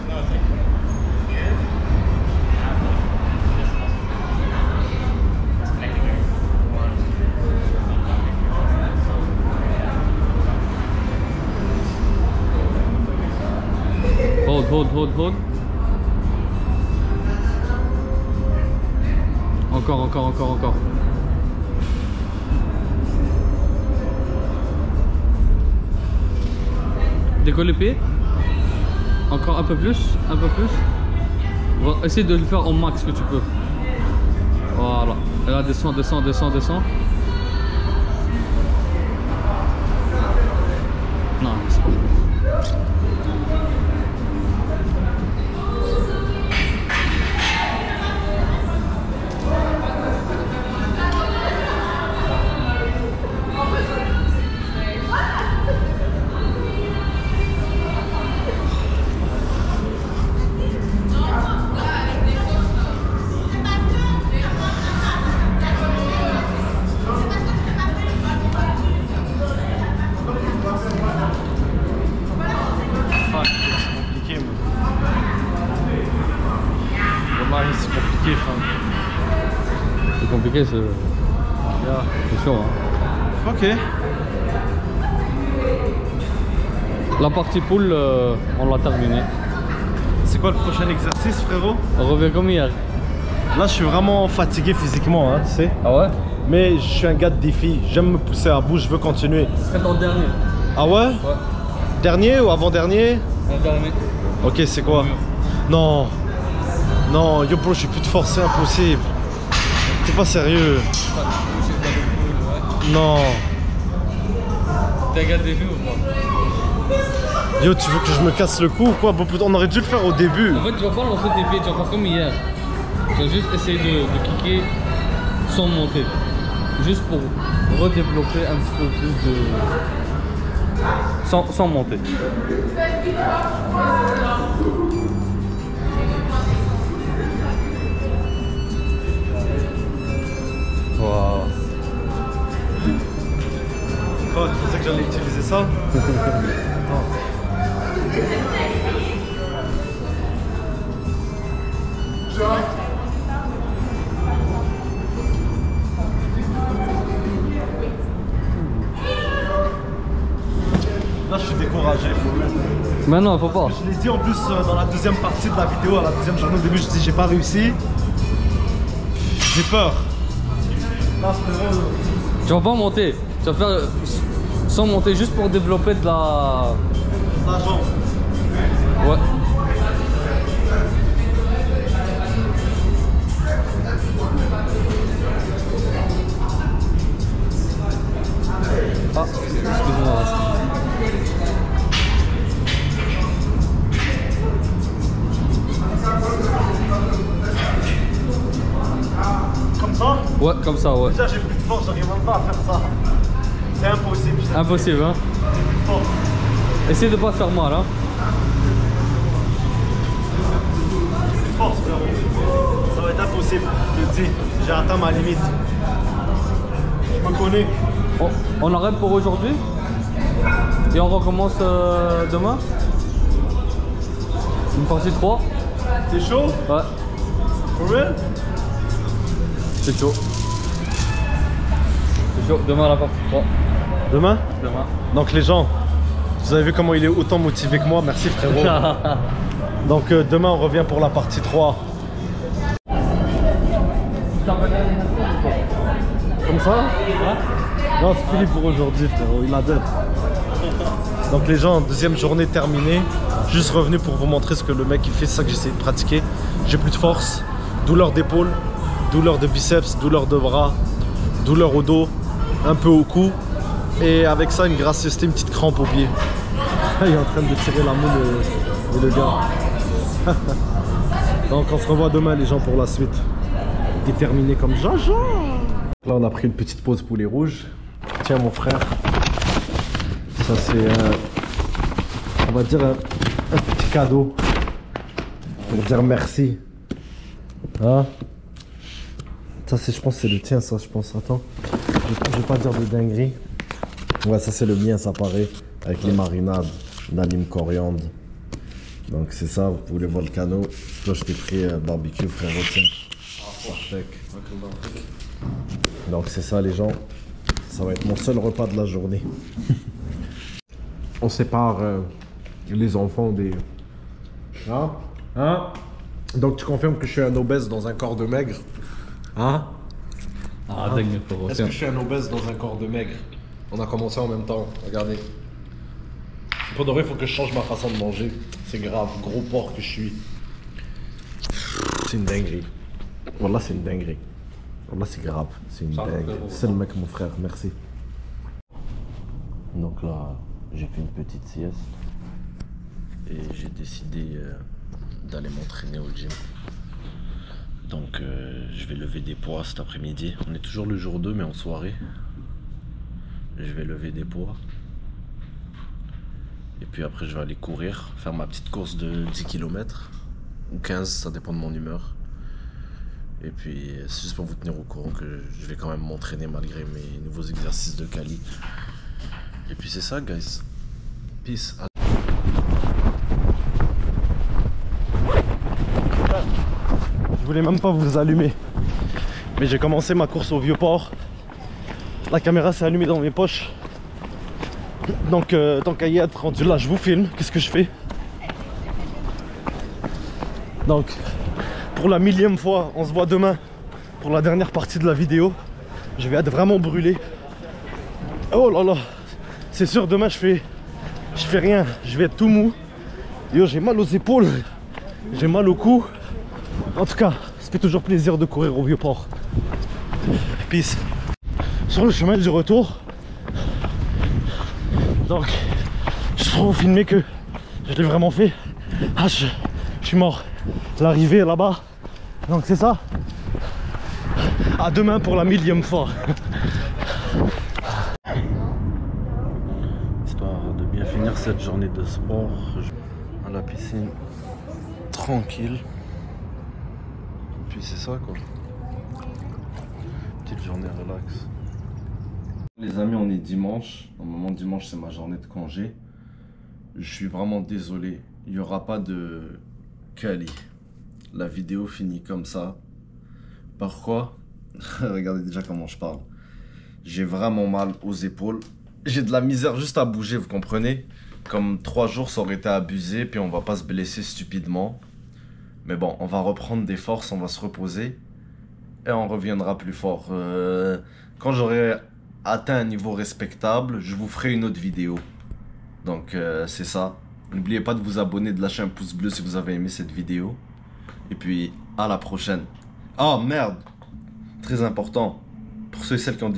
Hold. Encore. Décolle les pieds. Encore un peu plus. Va essayer de le faire au max que tu peux. Voilà. Et là, descends. Non, c'est pas. C'est compliqué, c'est chaud hein. Ok. La partie pool, on l'a terminée. C'est quoi le prochain exercice frérot? On revient comme hier. Là je suis vraiment fatigué physiquement hein, tu sais. Ah ouais? Mais je suis un gars de défi, j'aime me pousser à bout, je veux continuer. C'est ton dernier. Ah ouais? Ouais. Dernier ou avant-dernier? Mon dernier. Ok, c'est quoi? Non. Non, yo bro, j'ai plus de force, c'est impossible. T'es pas sérieux? Non. T'as gardé vu ou pas? Yo, tu veux que je me casse le cou ou quoi? On aurait dû le faire au début. En fait, tu vas pas lancer tes pieds, tu vas faire comme hier. Tu vas juste essayer de kicker sans monter. Juste pour redévelopper un petit peu plus de... Sans monter. Wow. Quoi, tu pensais que j'allais utiliser ça? Attends. Là, je suis découragé. Mais non, faut pas. Je l'ai dit en plus dans la deuxième partie de la vidéo, à la deuxième journée, au début, je dis j'ai pas réussi. J'ai peur. Là, Tu vas pas monter. Tu vas faire sans monter, juste pour développer de la jambe. Ouais. Ah, excuse-moi. comme ça, ouais. Déjà, j'ai plus de force, j'arrive même pas à faire ça. C'est impossible. Impossible, hein. Bon. Essaye de pas te faire mal, hein. C'est force, frérot. Ça va être impossible. Je te dis, j'ai atteint ma limite. Je me connais. On arrête pour aujourd'hui et on recommence demain. Une partie 3. T'es chaud? Ouais, For real? c'est chaud. C'est chaud. Demain la partie 3. Demain? Demain. Donc les gens, vous avez vu comment il est autant motivé que moi, merci frérot. Donc demain on revient pour la partie 3. Comme ça? Non, c'est fini pour aujourd'hui frérot, il a dead. Donc les gens, deuxième journée terminée. Juste revenu pour vous montrer ce que le mec il fait, c'est ça que j'essaie de pratiquer. J'ai plus de force, douleur d'épaule, douleur de biceps, douleur de bras, douleur au dos, un peu au cou. Et avec ça, une gracieuseté, une petite crampe au pied. Il est en train de tirer la moule le gars. Donc on se revoit demain les gens pour la suite. Déterminé comme Jaja. Là on a pris une petite pause poulet rouge. Tiens mon frère. Ça c'est on va dire un petit cadeau. Pour dire merci. Hein? Ça c'est, je pense que c'est le tien ça je pense. Attends. Je vais pas dire de dinguerie. Ouais, ça c'est le mien, ça paraît, avec les marinades d'alim coriandre. Donc c'est ça, vous pouvez voir le canot. Toi je t'ai pris barbecue frérot, tiens. Donc c'est ça les gens, ça va être mon seul repas de la journée. On sépare les enfants des... Hein? Hein? Donc tu confirmes que je suis un obèse dans un corps de maigre? Hein? Ah, dingue, frérot. Est-ce que je suis un obèse dans un corps de maigre? On a commencé en même temps, regardez. Pour de vrai, il faut que je change ma façon de manger. C'est grave, gros porc que je suis. C'est une dinguerie. Wallah, c'est une dinguerie. Wallah, c'est grave. C'est une dinguerie. C'est le mec, mon frère, merci. Donc là, j'ai fait une petite sieste. Et j'ai décidé d'aller m'entraîner au gym. Donc je vais lever des poids cet après-midi. On est toujours le jour 2, mais en soirée. Je vais lever des poids. Et puis après je vais aller courir, faire ma petite course de 10 km ou 15, ça dépend de mon humeur. Et puis c'est juste pour vous tenir au courant que je vais quand même m'entraîner malgré mes nouveaux exercices de quali. Et puis c'est ça guys. Peace. Je voulais même pas vous allumer. Mais j'ai commencé ma course au Vieux-Port. La caméra s'est allumée dans mes poches. Donc tant qu'à y être rendu là, je vous filme. Qu'est-ce que je fais? Donc pour la 1000e fois, on se voit demain pour la dernière partie de la vidéo. Je vais être vraiment brûlé. Oh là là. C'est sûr demain je fais rien. Je vais être tout mou. Yo, j'ai mal aux épaules. J'ai mal au cou. En tout cas, ça fait toujours plaisir de courir au Vieux-Port. Peace. Sur le chemin du retour, donc je trouve filmer que je l'ai vraiment fait. Ah, je suis mort. L'arrivée est là-bas. Donc c'est ça. À demain pour la 1000e fois. Histoire de bien finir cette journée de sport à la piscine tranquille. Puis c'est ça quoi. Petite journée relax. Les amis, on est dimanche. Normalement dimanche c'est ma journée de congé. Je suis vraiment désolé. Il n'y aura pas de quali. La vidéo finit comme ça. Pourquoi? Regardez déjà comment je parle. J'ai vraiment mal aux épaules. J'ai de la misère juste à bouger, vous comprenez? Comme 3 jours ça aurait été abusé. Puis on va pas se blesser stupidement. Mais bon, on va reprendre des forces, on va se reposer. Et on reviendra plus fort. Quand j'aurai atteint un niveau respectable, je vous ferai une autre vidéo. Donc c'est ça. N'oubliez pas de vous abonner, de lâcher un pouce bleu si vous avez aimé cette vidéo. Et puis à la prochaine. Oh merde, très important. Pour ceux et celles qui ont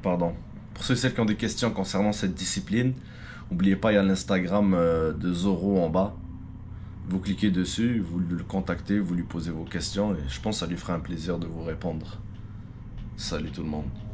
Pour ceux et celles qui ont des questions concernant cette discipline, n'oubliez pas, il y a l'Instagram de Zoro en bas. Vous cliquez dessus, vous le contactez, vous lui posez vos questions et je pense que ça lui fera un plaisir de vous répondre. Salut tout le monde.